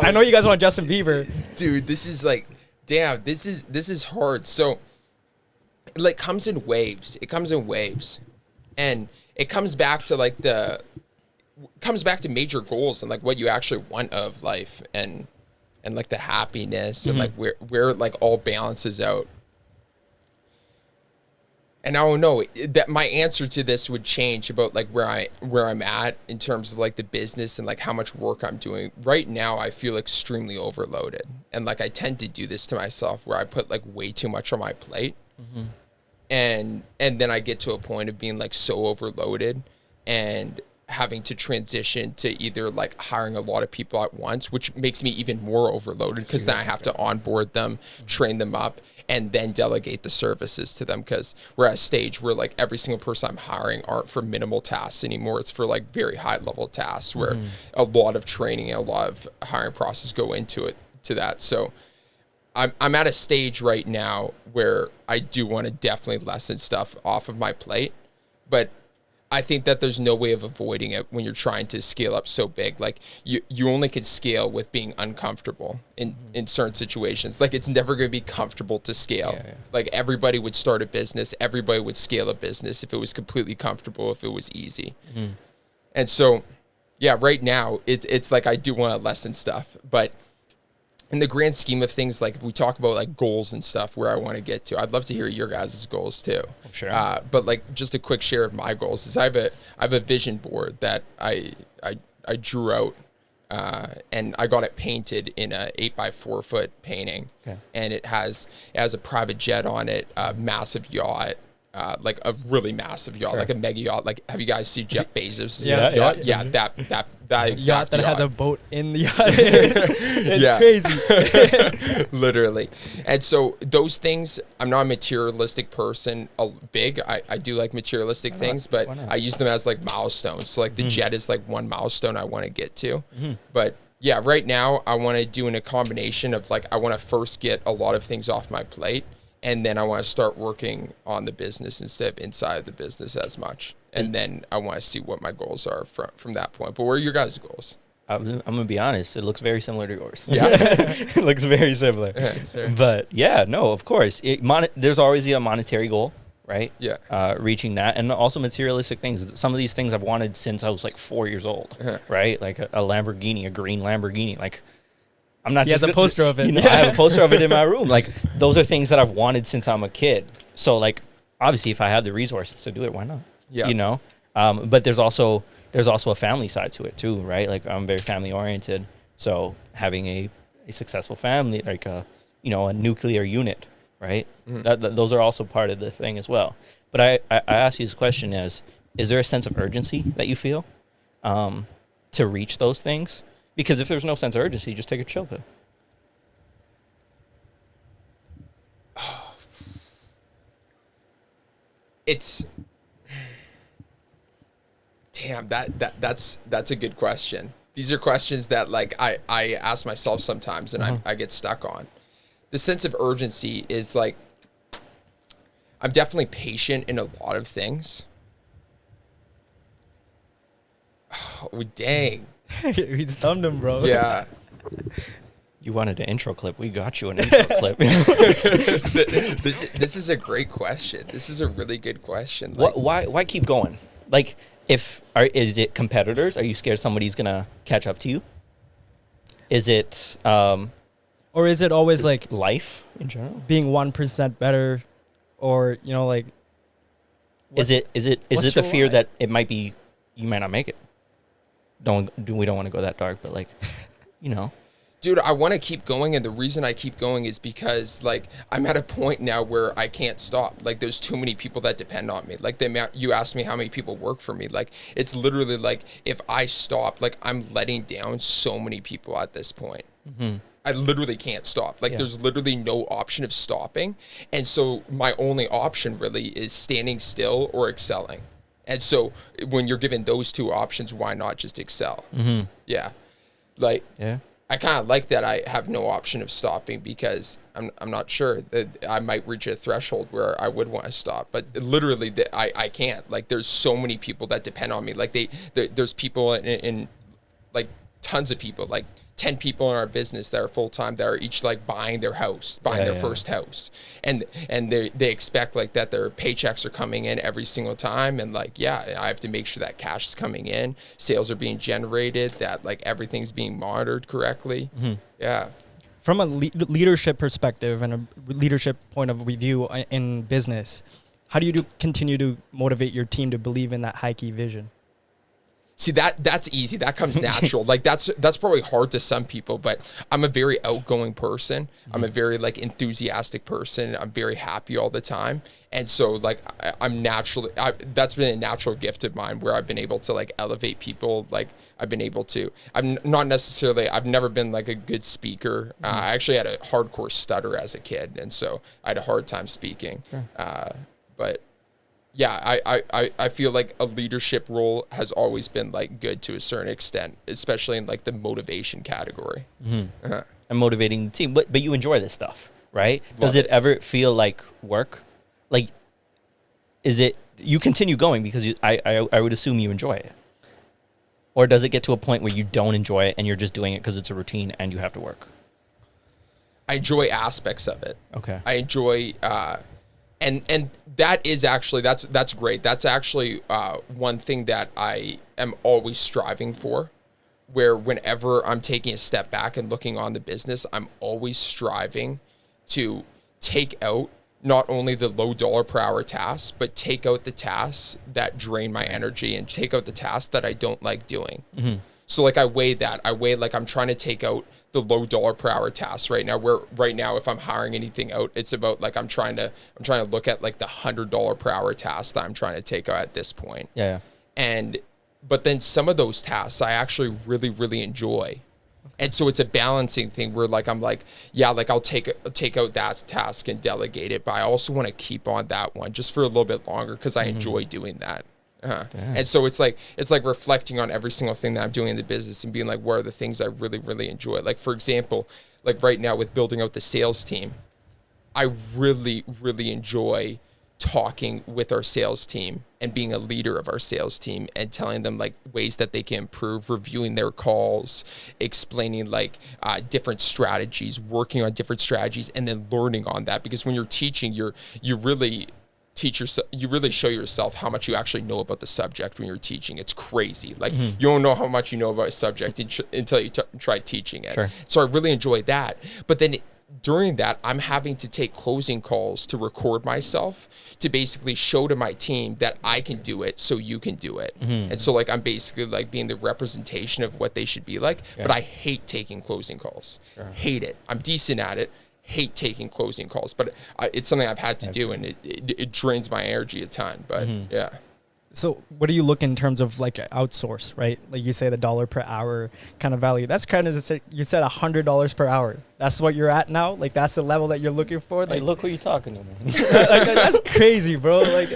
I know you guys want Justin Bieber. Dude, this is like, damn, this is hard. So, it like comes in waves. It comes in waves, and it comes back to like major goals and like what you actually want of life and like the happiness and like where like all balances out. And I don't know that my answer to this would change about like where I'm at in terms of like the business and like how much work I'm doing. Right now, I feel extremely overloaded. And like I tend to do this to myself where I put like way too much on my plate. And then I get to a point of being like so overloaded and having to transition to either like hiring a lot of people at once, which makes me even more overloaded because then I have to onboard them, train them up, and then delegate the services to them, because we're at a stage where like every single person I'm hiring aren't for minimal tasks anymore. It's for like very high level tasks where a lot of training and a lot of hiring process go into that. So I'm at a stage right now where I do want to definitely lessen stuff off of my plate, but I think that there's no way of avoiding it when you're trying to scale up so big. Like you only can scale with being uncomfortable in certain situations. Like it's never going to be comfortable to scale. Yeah. Like everybody would start a business. Everybody would scale a business if it was completely comfortable, if it was easy. And so, yeah, right now it's like I do want to lessen stuff, but in the grand scheme of things, like if we talk about like goals and stuff where I want to get to, I'd love to hear your guys' goals too. Sure. But like just a quick share of my goals is I have a vision board that I drew out, and I got it painted in a 8x4 foot painting. Okay. And it has a private jet on it, a massive yacht, like a really massive yacht, like a mega yacht. Like, have you guys seen Jeff Bezos' yacht? Yeah, that exact Yacht that yacht. has a boat in the yacht. It's crazy. Literally. And so those things, I'm not a materialistic person. I do like materialistic things, but I use them as like milestones. So like the jet is like one milestone I want to get to. But yeah, right now I want to do in a combination of like, I want to first get a lot of things off my plate, and then I want to start working on the business instead of inside the business as much. And then I want to see what my goals are from that point. But what are your guys' goals? I'm going to be honest. It looks very similar to yours. Yeah. It looks very similar. But yeah, no, of course. There's always a monetary goal, right? Yeah. Reaching that. And also materialistic things. Some of these things I've wanted since I was like 4 years old, right? Like a Lamborghini, a green Lamborghini. Like, I'm not He has a poster of it. You know, I have a poster of it in my room. Like, those are things that I've wanted since I'm a kid. So, like, obviously, if I have the resources to do it, why not? Yeah. You know? But there's also a family side to it, too, right? Like, I'm very family-oriented. So, having a successful family, like, a nuclear unit, right? Those are also part of the thing as well. But I ask you this question is there a sense of urgency that you feel to reach those things? Because if there's no sense of urgency, just take a chill pill. It's damn that's a good question. These are questions that like I ask myself sometimes, and I get stuck on. The sense of urgency is like I'm definitely patient in a lot of things. Oh dang. We stumped him, bro. Yeah. You wanted an intro clip. We got you an intro clip. This is a great question. This is a really good question. Like, Why keep going? Like, is it competitors? Are you scared somebody's gonna catch up to you? Is it or is it always like life in general? being 1% better, or like? Is it the fear that it might be you might not make it? We don't want to go that dark, but like, Dude, I want to keep going, and the reason I keep going is because, like, I'm at a point now where I can't stop. Like, there's too many people that depend on me. Like, you asked me how many people work for me. Like, it's literally like, if I stop, like, I'm letting down so many people at this point. I literally can't stop. Like, there's literally no option of stopping. And so my only option really is standing still or excelling. And so when you're given those two options, why not just excel? Yeah. Like, I kind of like that I have no option of stopping, because I'm not sure that I might reach a threshold where I would want to stop. But literally, I can't. Like, there's so many people that depend on me. Like, there's people in like tons of people, like 10 people in our business that are full-time, that are each like buying their first house, and they expect like that their paychecks are coming in every single time, and like, yeah, I have to make sure that cash is coming in, sales are being generated, that like everything's being monitored correctly. Yeah. From a leadership perspective and a leadership point of view in business, how do you continue to motivate your team to believe in that high key vision? See, that's easy. That comes natural. Like, that's probably hard to some people, but I'm a very outgoing person. I'm a very like enthusiastic person. I'm very happy all the time. And so like I'm naturally, that's been a natural gift of mine, where I've been able to like elevate people. Like, I've never been like a good speaker. I actually had a hardcore stutter as a kid. And so I had a hard time speaking. Sure. But yeah, I feel like a leadership role has always been like good to a certain extent, especially in like the motivation category. And motivating the team. But you enjoy this stuff, right? Does Love it ever feel like work? Like, is it, you continue going because I would assume you enjoy it. Or does it get to a point where you don't enjoy it and you're just doing it because it's a routine and you have to work? I enjoy aspects of it. Okay. I enjoy, and that is actually, that's great. That's actually one thing that I am always striving for, where whenever I'm taking a step back and looking on the business, I'm always striving to take out not only the low dollar per hour tasks, but take out the tasks that drain my energy, and take out the tasks that I don't like doing. So like I weigh like I'm trying to take out the low dollar per hour tasks right now, where right now if I'm hiring anything out, it's about like I'm trying to look at like the $100 per hour tasks that I'm trying to take out at this point. Yeah. But then some of those tasks I actually really, really enjoy. And so it's a balancing thing where like I'm like, yeah, like I'll take out that task and delegate it, but I also want to keep on that one just for a little bit longer because I enjoy doing that. And so it's like reflecting on every single thing that I'm doing in the business and being like, what are the things I really, really enjoy? Like, for example, like right now with building out the sales team, I really, really enjoy talking with our sales team and being a leader of our sales team and telling them like ways that they can improve, reviewing their calls, explaining like different strategies, working on different strategies, and then learning on that. Because when you're teaching, you really show yourself how much you actually know about the subject when you're teaching. It's crazy. Like you don't know how much you know about a subject until you try teaching it. Sure. So I really enjoy that. But then during that, I'm having to take closing calls to record myself to basically show to my team that I can do it so you can do it. And so like I'm basically like being the representation of what they should be like. But I hate taking closing calls. Hate it. I'm decent at it. Hate taking closing calls, but it's something I've had to do, and it drains my energy a ton. But yeah. So what do you look in terms of like outsource, right? Like you say the dollar per hour kind of value. That's kind of, you said $100 per hour. That's what you're at now? Like that's the level that you're looking for? Like, hey, look who you're talking to, man. like, that's crazy, bro. Like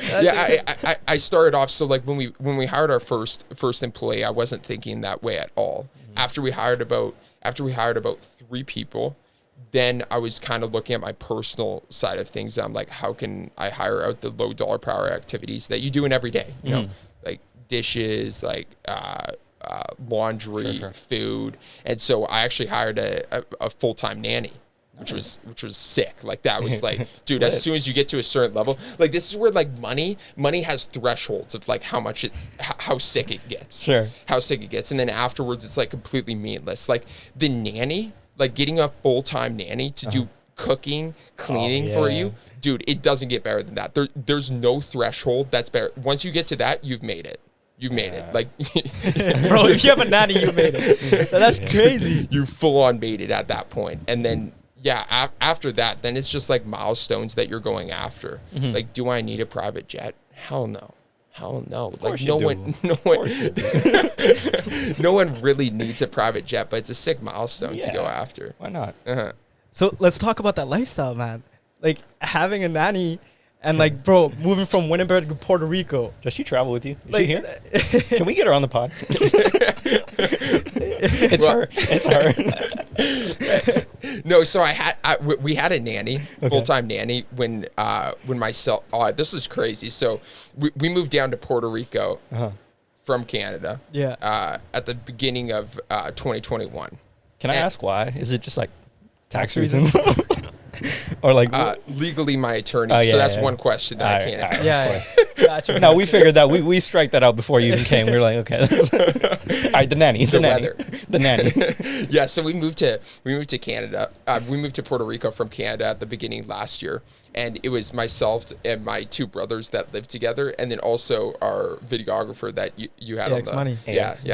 I started off, so like when we hired our first employee, I wasn't thinking that way at all. After we hired about 3 people, then I was kind of looking at my personal side of things. I'm like, how can I hire out the low dollar per hour activities that you do in every day? You know, like dishes, like laundry, food. And so I actually hired a full-time nanny, which was sick. Like that was like, dude, as soon as you get to a certain level, like this is where like money has thresholds of like how sick it gets. How sick it gets. And then afterwards it's like completely meaningless. Like the nanny, like getting a full-time nanny to do cooking, cleaning for you, dude, it doesn't get better than that. There's no threshold that's better. Once you get to that, you've made it. You've made it. Like, bro, if you have a nanny, you made it. That's crazy. You full on made it at that point. And then, after that, then it's just like milestones that you're going after. Like, do I need a private jet? Hell no. Like no one really needs a private jet, but it's a sick milestone to go after. Why not? So let's talk about that lifestyle, man. Like having a nanny and like, bro, moving from Winnipeg to Puerto Rico. Does she travel with you? Is she here? Can we get her on the pod? It's her. No, so we had a nanny, full-time nanny when myself. Oh, this was crazy. So we moved down to Puerto Rico from Canada. Yeah. At the beginning of 2021. Can I ask why? Is it just like tax reasons? Or like legally my attorney. Oh, So yeah, that's yeah. one question that I can't answer. Yeah. Gotcha. No, we figured that we strike that out before you even came. We were like, okay, all right, the nanny. Yeah, so we moved to Canada. We moved to Puerto Rico from Canada at the beginning last year, and it was myself and my two brothers that lived together, and then also our videographer that you had on the Money. ACX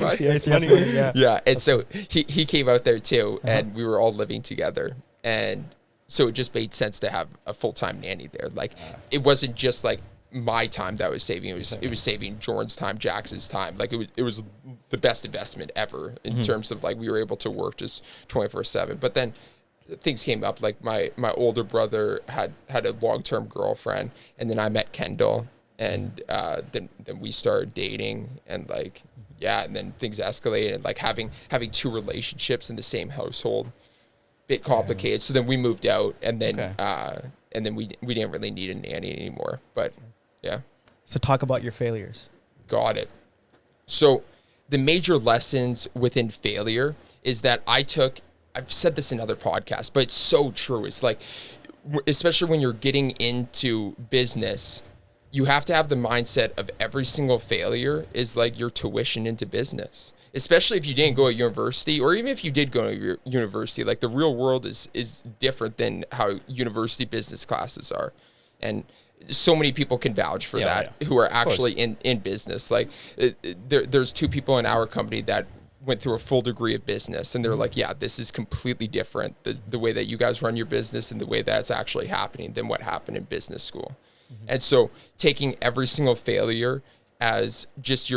money. ACX money. Yeah. Yeah, and so he came out there too, and we were all living together, and so it just made sense to have a full-time nanny there. Like it wasn't just like my time that was saving. It was saving Jordan's time, Jax's time. Like it was the best investment ever in terms of like we were able to work just 24/7. But then things came up. Like my older brother had a long-term girlfriend, and then I met Kendall, and then we started dating, and like and then things escalated, and like having two relationships in the same household, bit complicated. So then we moved out, and then we didn't really need a nanny anymore. But yeah. So talk about your failures. Got it. So the major lessons within failure is that I've said this in other podcasts, but it's so true. It's like, especially when you're getting into business, you have to have the mindset of every single failure is like your tuition into business. Especially if you didn't go to university, or even if you did go to your university, like the real world is different than how university business classes are. And so many people can vouch for that who are actually in business. Like there's two people in our company that went through a full degree of business, and they're like, yeah, this is completely different. The way that you guys run your business and the way that's actually happening than what happened in business school. And so taking every single failure as just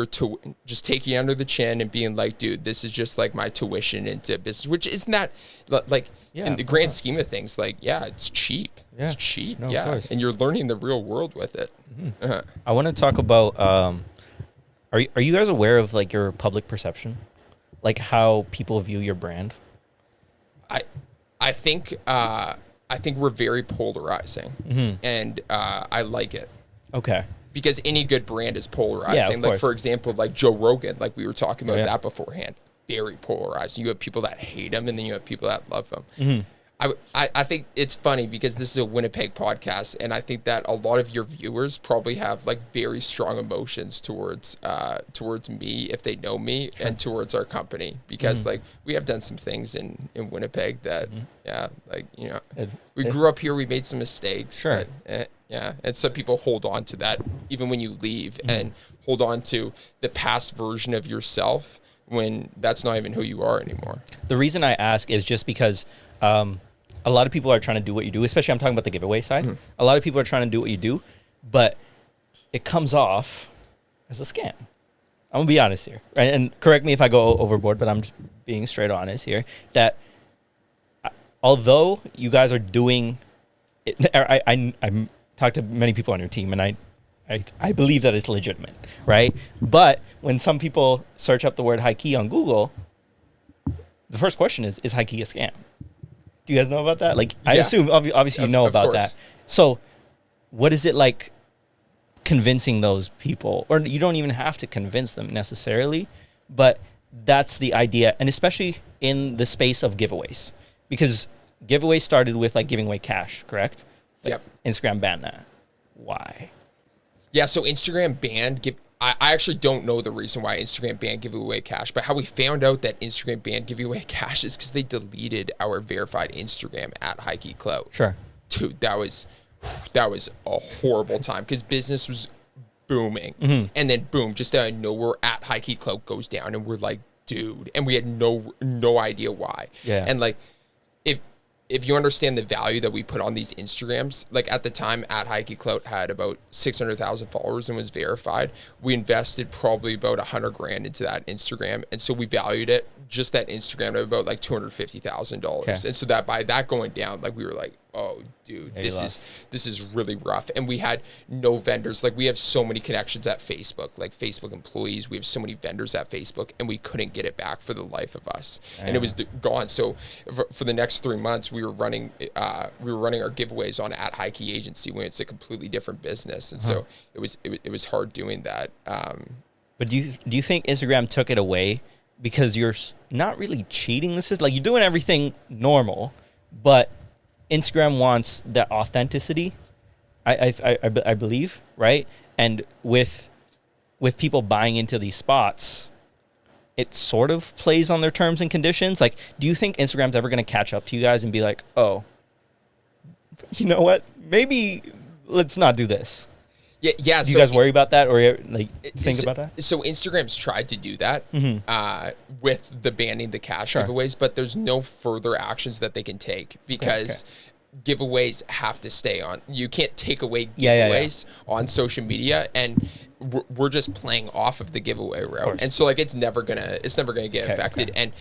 just taking it under the chin and being like, dude, this is just like my tuition into business, which isn't that like in the grand scheme of things, like, it's cheap. Yeah. It's cheap. No, of course. And you're learning the real world with it. I want to talk about, are you guys aware of like your public perception? Like how people view your brand? I think we're very polarizing, and I like it. Okay. Because any good brand is polarizing. Yeah, of like course. for example, like Joe Rogan, like we were talking about that beforehand. Very polarizing. You have people that hate him, and then you have people that love him. I think it's funny because this is a Winnipeg podcast, and I think that a lot of your viewers probably have like very strong emotions towards me if they know me, and towards our company, because like we have done some things in Winnipeg that we grew up here, we made some mistakes. Sure. But, and some people hold on to that even when you leave, and hold on to the past version of yourself when that's not even who you are anymore. The reason I ask is just because a lot of people are trying to do what you do, especially I'm talking about the giveaway side. A lot of people are trying to do what you do, but it comes off as a scam. I'm gonna be honest here, right? And correct me if I go overboard, but I'm just being straight honest here, that although you guys are doing it, I talked to many people on your team, and I believe that it's legitimate, right? But when some people search up the word high key on Google, the first question is high key a scam? Do you guys know about that? Like, I assume, obviously, you know about that. So what is it like convincing those people? Or you don't even have to convince them necessarily, but that's the idea. And especially in the space of giveaways, because giveaways started with like giving away cash, correct? Like, Instagram banned that. Why? Yeah, so Instagram banned I actually don't know the reason why Instagram banned giving away cash, but how we found out that Instagram banned giving away cash is because they deleted our verified Instagram at High Key Clout. Sure. Dude, that was a horrible time because business was booming, and then boom, just out of nowhere, at High Key Clout goes down, and we're like, dude, and we had no idea why. Yeah. And like, if you understand the value that we put on these Instagrams, like at the time at High Key Clout had about 600,000 followers and was verified, we invested probably about $100,000 into that Instagram. And so we valued it, just that Instagram, at about like $250,000. Okay. And so that by that going down, like we were like, oh, dude, Yeah, you this is really rough. And we had no vendors. Like, we have so many connections at Facebook, like Facebook employees. We have so many vendors at Facebook, and we couldn't get it back for the life of us. And it was gone. So for the next 3 months, we were running our giveaways on at High Key Agency when it's a completely different business. And so it was hard doing that. But do you think Instagram took it away because you're not really cheating the system? Like, you're doing everything normal, but Instagram wants that authenticity, I believe, right? And with people buying into these spots, it sort of plays on their terms and conditions. Like, do you think Instagram's ever going to catch up to you guys and be like, oh, you know what? Maybe let's not do this. Yeah. Do you guys worry about that, or like think about that? So Instagram's tried to do that with the banning the cash giveaways, but there's no further actions that they can take because giveaways have to stay on. You can't take away giveaways on social media, and we're just playing off of the giveaway route. And so like it's never gonna get affected. And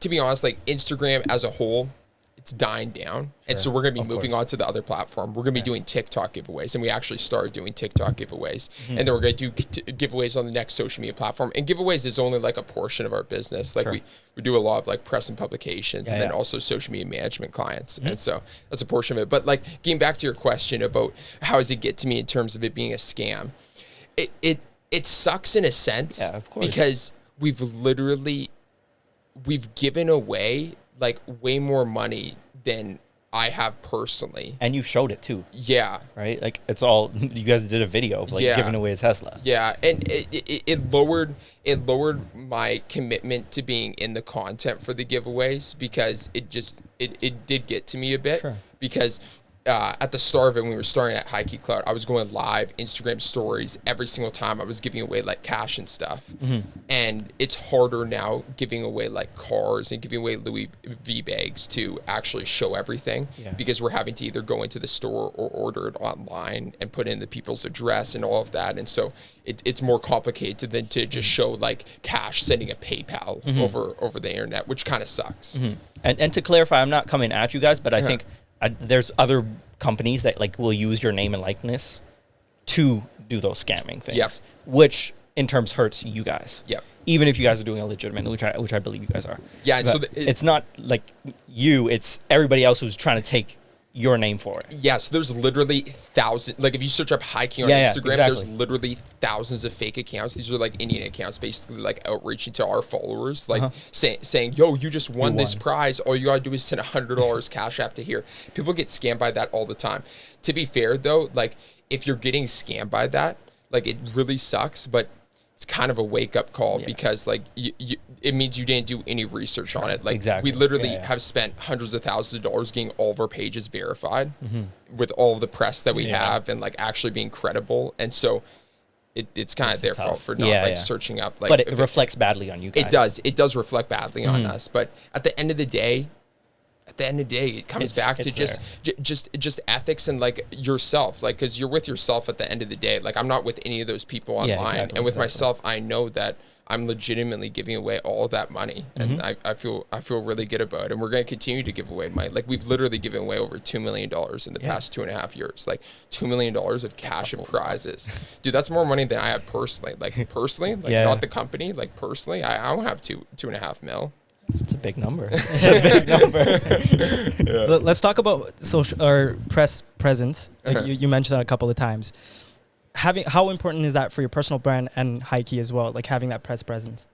to be honest, like Instagram as a whole, it's dying down. And so we're going to be moving on to the other platform. We're going to be doing TikTok giveaways. And we actually started doing TikTok giveaways. And then we're going to do giveaways on the next social media platform. And giveaways is only like a portion of our business. Like we do a lot of like press and publications and then also social media management clients. And so that's a portion of it. But like getting back to your question about how does it get to me in terms of it being a scam, it sucks in a sense because we've given away like way more money than I have personally. And you showed it too. Yeah. Right? Like it's all, you guys did a video of like giving away a Tesla. Yeah. And it lowered my commitment to being in the content for the giveaways because it did get to me a bit because at the start of it, when we were starting at High Key Cloud, I was going live Instagram stories every single time I was giving away like cash and stuff. And it's harder now giving away like cars and giving away Louis V bags to actually show everything because we're having to either go into the store or order it online and put in the people's address and all of that. And so it's more complicated than to just show like cash sending a PayPal over the internet, which kind of sucks. And to clarify, I'm not coming at you guys, but I think there's other companies that like will use your name and likeness to do those scamming things, which in terms hurts you guys. Even if you guys are doing it legitimately, which I believe you guys are. And so it's not like you; it's everybody else who's trying to take your name for it. So there's literally thousands. Like if you search up High Key on Instagram, there's literally thousands of fake accounts. These are like Indian accounts, basically like outreaching to our followers, like saying, "Yo, you just won this prize. All you gotta do is send $100 Cash App to here." People get scammed by that all the time. To be fair though, like if you're getting scammed by that, like it really sucks, but it's kind of a wake up call because like it means you didn't do any research on it. Like we literally have spent hundreds of thousands of dollars getting all of our pages verified with all of the press that we have and like actually being credible. And so it's kind of their fault for not searching up. Like, but it reflects badly on you guys. It does reflect badly on us. But at the end of the day, it comes back to just ethics and like yourself, like because you're with yourself at the end of the day. Like I'm not with any of those people online, and with myself, I know that I'm legitimately giving away all of that money, and I feel really good about it. And we're going to continue to give away money. Like we've literally given away over $2 million in the past 2.5 years. Like $2 million of cash and prizes, dude. That's more money than I have personally. Like not the company. Like personally, I don't have 2.5 mil. It's a big number. Let's talk about social or press presence. Like you mentioned that a couple of times. How important is that for your personal brand and High Key as well? Like having that press presence.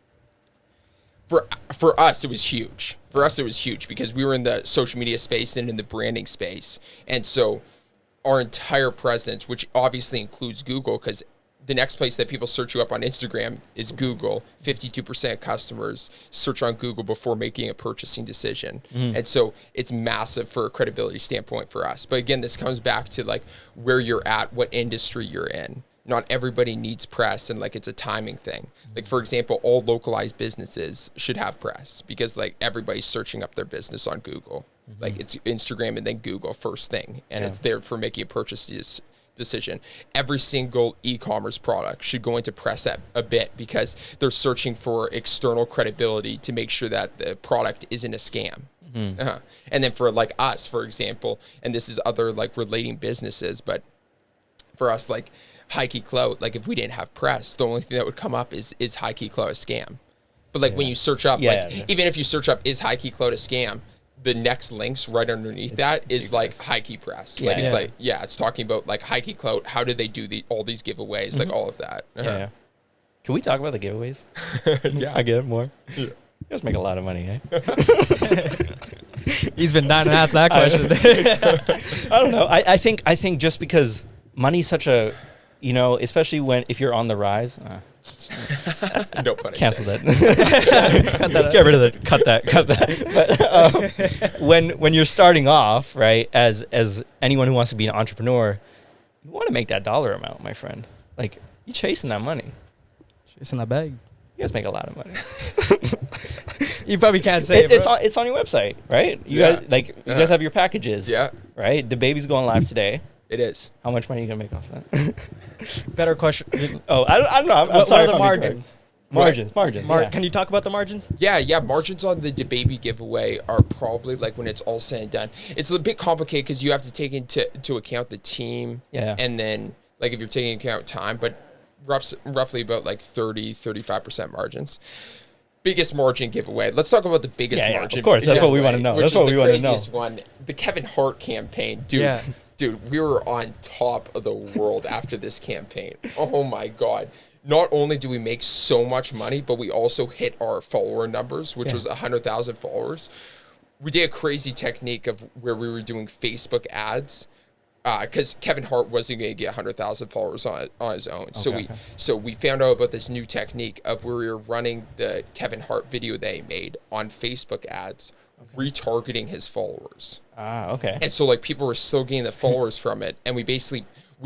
For us, it was huge. For us, it was huge because we were in the social media space and in the branding space, and so our entire presence, which obviously includes Google, because the next place that people search you up on Instagram is Google. 52% of customers search on Google before making a purchasing decision. And so it's massive for a credibility standpoint for us. But again, this comes back to like where you're at, what industry you're in. Not everybody needs press, and like it's a timing thing. Like for example, all localized businesses should have press because like everybody's searching up their business on Google. Like it's Instagram and then Google first thing, and it's there for making a purchase decision. Every single e-commerce product should go into press a bit because they're searching for external credibility to make sure that the product isn't a scam. And then for like us, for example, and this is other like relating businesses, but for us, like high key clout, like if we didn't have press, the only thing that would come up is high key clout a scam. But like when you search up, even if you search up is high key clout a scam, the next links right underneath that is like high key press. Like it's like, it's talking about like high key clout. How did they do all these giveaways? Like all of that. Yeah. Can we talk about the giveaways? Yeah. I get it more. Yeah. You guys make a lot of money, eh? He's been dying to ask that question. I don't know. I think just because money's such a, especially if you're on the rise. No pun intended. Cancel that. Get rid of that. Cut that. But when you're starting off, right, as anyone who wants to be an entrepreneur, you want to make that dollar amount, my friend. Like, you're chasing that money. Chasing that bag. You guys make a lot of money. You probably can't say it, bro. It's on your website, right? You guys have your packages. Yeah. Right? The baby's going live today. It is. How much money are you going to make off that? Better question. I don't know. I'm What sorry. are the margins? Margins. Can you talk about the margins? Yeah. Margins on the baby giveaway are probably like when it's all said and done. It's a bit complicated because you have to take into account the team. Yeah. And then like if you're taking into account time, but roughly about like 35% margins. Biggest margin giveaway. Let's talk about the biggest margin. Of course, that's what we want to know. That's what we want to know. One, the Kevin Hart campaign, dude. Yeah. Dude, we were on top of the world after this campaign. Oh my God. Not only do we make so much money, but we also hit our follower numbers, which was 100,000 followers. We did a crazy technique of where we were doing Facebook ads because Kevin Hart wasn't going to get 100,000 followers on his own. Okay. So we found out about this new technique of where we were running the Kevin Hart video they made on Facebook ads, retargeting his followers. Okay. And so like people were still getting the followers from it, and we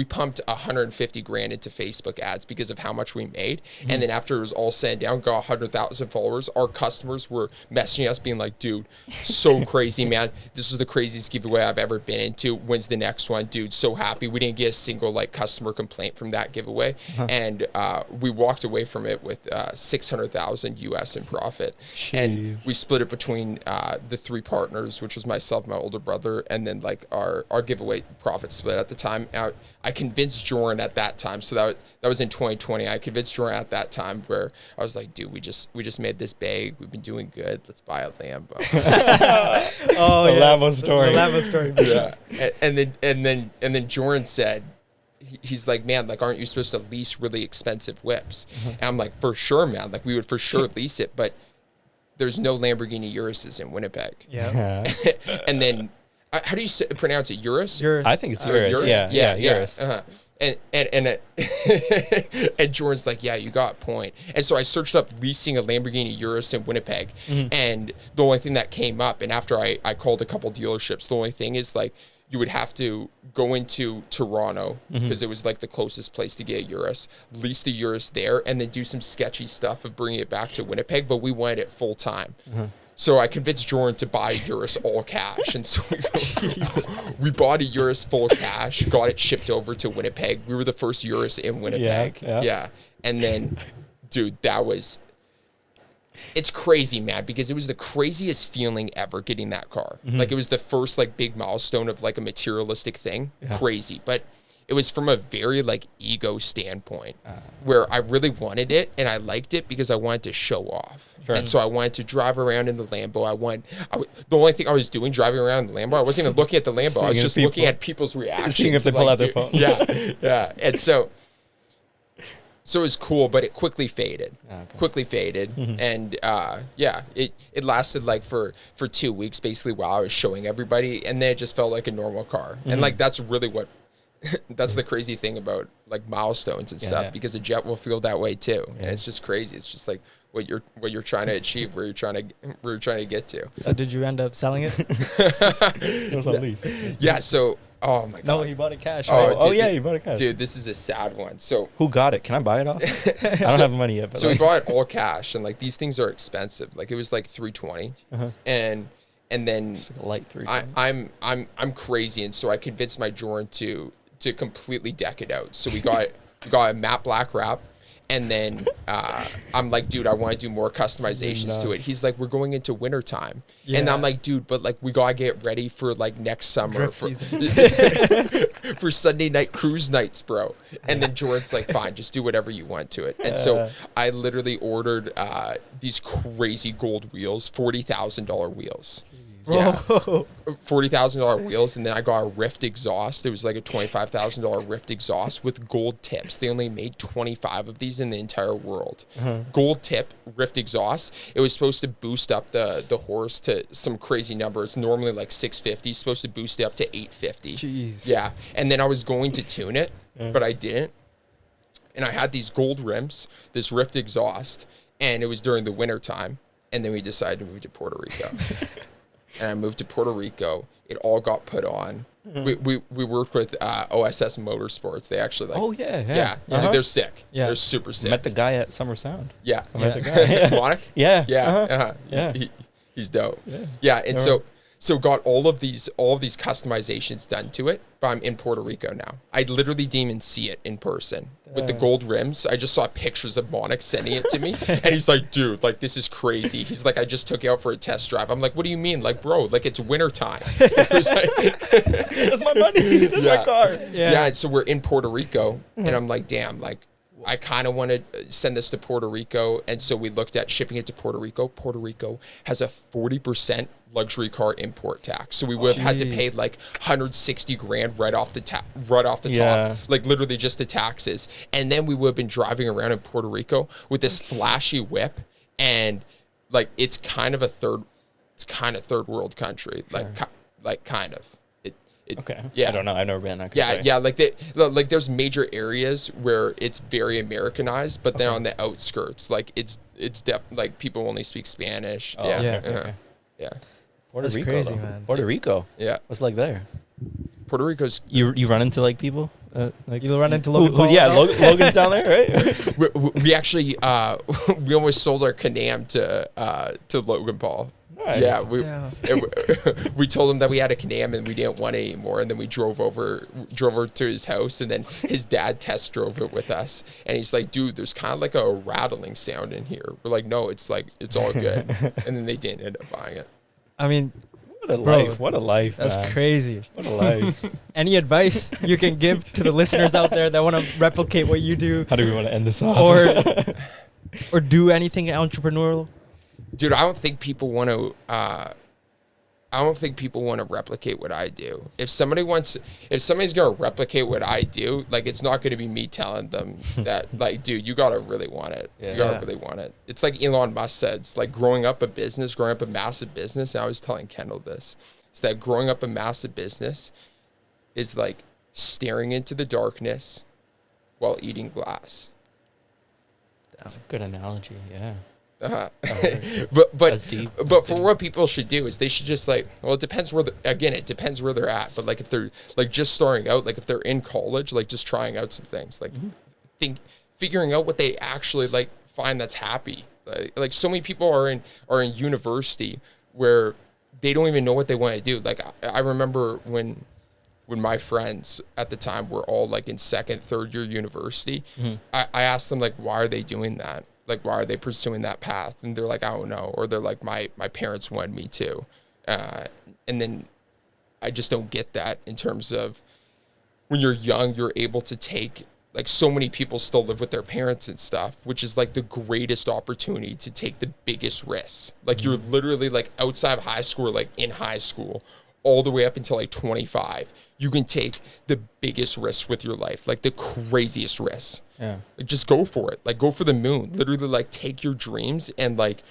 pumped 150 grand into Facebook ads because of how much we made. And then after it was all said and down, got 100,000 followers. Our customers were messaging us being like, dude, so crazy, man. This is the craziest giveaway I've ever been into. When's the next one? Dude, so happy. We didn't get a single like customer complaint from that giveaway. And we walked away from it with 600,000 US in profit. Jeez. And we split it between the three partners, which was myself, my older brother, and then like our giveaway profit split at the time. I convinced Jordan at that time, so that was in 2020. I convinced Jordan at that time where I was like, dude, we just made this big. We've been doing good. Let's buy a Lambo. Lambo story. The Lambo story. Yeah. And then Jordan said, he's like, man, like, aren't you supposed to lease really expensive whips? And I'm like, for sure, man. Like, we would for sure lease it, but there's no Lamborghini Uruses in Winnipeg. Yeah. And then. How do you pronounce it? Urus? I think it's Urus. Yeah, Urus. And Jordan's like, yeah, you got a point. And so I searched up leasing a Lamborghini Urus in Winnipeg, and the only thing that came up, and after I called a couple dealerships, the only thing is like you would have to go into Toronto because it was like the closest place to get a Urus, lease the Urus there, and then do some sketchy stuff of bringing it back to Winnipeg, but we wanted it full time. So I convinced Jordan to buy a Urus all cash. And so we bought a Urus full cash, got it shipped over to Winnipeg. We were the first Urus in Winnipeg. Yeah. And then, dude, it's crazy, man, because it was the craziest feeling ever getting that car. Like it was the first like big milestone of like a materialistic thing. Crazy. But it was from a very like ego standpoint where I really wanted it and I liked it because I wanted to show off. Sure. And so I wanted to drive around in the Lambo. The only thing I was doing driving around in the Lambo, I wasn't even looking at the Lambo. I was just looking at people's reactions. Seeing if they pull out their phone. Yeah. And so it was cool, but it quickly faded. And it lasted like for 2 weeks basically while I was showing everybody, and then it just felt like a normal car. And like that's really what that's the crazy thing about like milestones and stuff, because a jet will feel that way too. And it's just crazy. It's just like what you're trying to achieve, where you're trying to get to. So did you end up selling it? It was on lease. Yeah. So, oh my God. No, he bought it cash. Right? Oh, yeah, he bought it cash. Dude, this is a sad one. So who got it? Can I buy it off? I don't have money yet. But so we bought it all cash, and like these things are expensive. Like it was like $320, and then light $320. I'm crazy, and so I convinced my Jordan to completely deck it out. So we got a matte black wrap, And then I'm like, dude, I want to do more customizations to it. He's like, we're going into wintertime. Yeah. And I'm like, dude, but like we gotta get ready for like next summer Drift for, season. for Sunday night cruise nights, bro. And then Jordan's like, fine, just do whatever you want to it. And so I literally ordered these crazy gold wheels, $40,000 wheels. Yeah, $40,000 wheels, and then I got a Rift exhaust. It was like a $25,000 Rift exhaust with gold tips. They only made 25 of these in the entire world. Gold tip Rift exhaust. It was supposed to boost up the horse to some crazy numbers. Normally like 650. Supposed to boost it up to 850. Jeez. Yeah, and then I was going to tune it, but I didn't. And I had these gold rims, this Rift exhaust, and it was during the winter time. And then we decided to move to Puerto Rico. And I moved to Puerto Rico. It all got put on. We worked with OSS Motorsports. They actually like. Oh yeah. They're sick. Yeah. They're super sick. Met the guy at Summer Sound. Yeah. I met the guy. Monik? Yeah. Yeah. Yeah. He's dope. Yeah. And so got all of these customizations done to it, but I'm in Puerto Rico now. I literally didn't even see it in person with the gold rims. I just saw pictures of Monik sending it to me, and he's like, dude, like this is crazy. He's like, I just took it out for a test drive. I'm like, what do you mean? Like, bro, like it's wintertime. That's my money. That's my car. Yeah. And so we're in Puerto Rico, and I'm like, damn, like I kind of want to send this to Puerto Rico. And so we looked at shipping it to Puerto Rico. Puerto Rico has a 40% luxury car import tax. So we would have had to pay like 160 grand right off the top, like literally just the taxes. And then we would have been driving around in Puerto Rico with this flashy whip. And like, it's kind of third world country. Like kind of. Okay. Yeah. I don't know. I've never been. Yeah. Like there's major areas where it's very Americanized, but then on the outskirts, like it's like people only speak Spanish. Oh, Yeah. Puerto That's Rico, crazy, though. man. Puerto Rico. Yeah. What's it like there? Puerto Rico's. You run into like people? Like You'll run into Logan Paul. Logan's down there, right? we actually we almost sold our Can-Am to Logan Paul. Nice. Yeah, we told him that we had a Can-Am and we didn't want it anymore, and then we drove over to his house, and then his dad test drove it with us, and he's like, dude, there's kind of like a rattling sound in here. We're like, no, it's all good. And then they didn't end up buying it. I mean, What a life. That's man. crazy. What a life. Any advice you can give to the listeners out there that want to replicate what you do, How do we want to end this off? or do anything entrepreneurial? Dude, I don't think people want to. I don't think people want to replicate what I do. If somebody's gonna replicate what I do, like it's not gonna be me telling them that, like, dude, you gotta really want it. Yeah. You gotta really want it. It's like Elon Musk said. It's like growing up a massive business. And I was telling Kendall this. It's that growing up a massive business is like staring into the darkness while eating glass. That's a good analogy. Yeah. But That's deep. But for what people should do is they should just like, well, it depends where they're at. But like if they're like just starting out, like if they're in college, like just trying out some things, like figuring out what they actually like find that's happy. Like so many people are in university where they don't even know what they want to do. Like I remember when my friends at the time were all like in second, third year university, I asked them like, why are they doing that? Like, why are they pursuing that path? And they're like, I don't know. Or they're like, my parents wanted me to. And then I just don't get that in terms of when you're young, you're able to take, like so many people still live with their parents and stuff, which is like the greatest opportunity to take the biggest risks. Like you're literally like outside of high school, or like in high school, all the way up until like 25, you can take the biggest risks with your life, like the craziest risks. Yeah. Like just go for it. Like go for the moon. Literally like take your dreams and like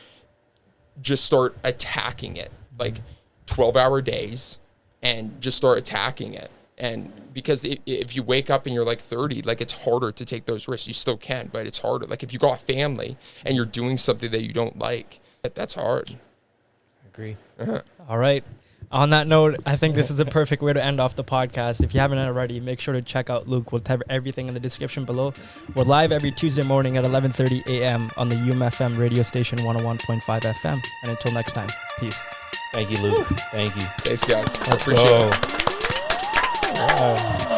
just start attacking it. Like 12-hour days and just start attacking it. And because if you wake up and you're like 30, like it's harder to take those risks. You still can, but it's harder. Like if you got a family and you're doing something that you don't like, that's hard. I agree. All right. On that note, I think this is a perfect way to end off the podcast. If you haven't already, make sure to check out Luke. We'll have everything in the description below. We're live every Tuesday morning at 11:30 a.m. on the UMFM radio station 101.5 FM. And until next time, peace. Thank you, Luke. Thank you. Thanks, guys. I Let's appreciate go. it. Wow.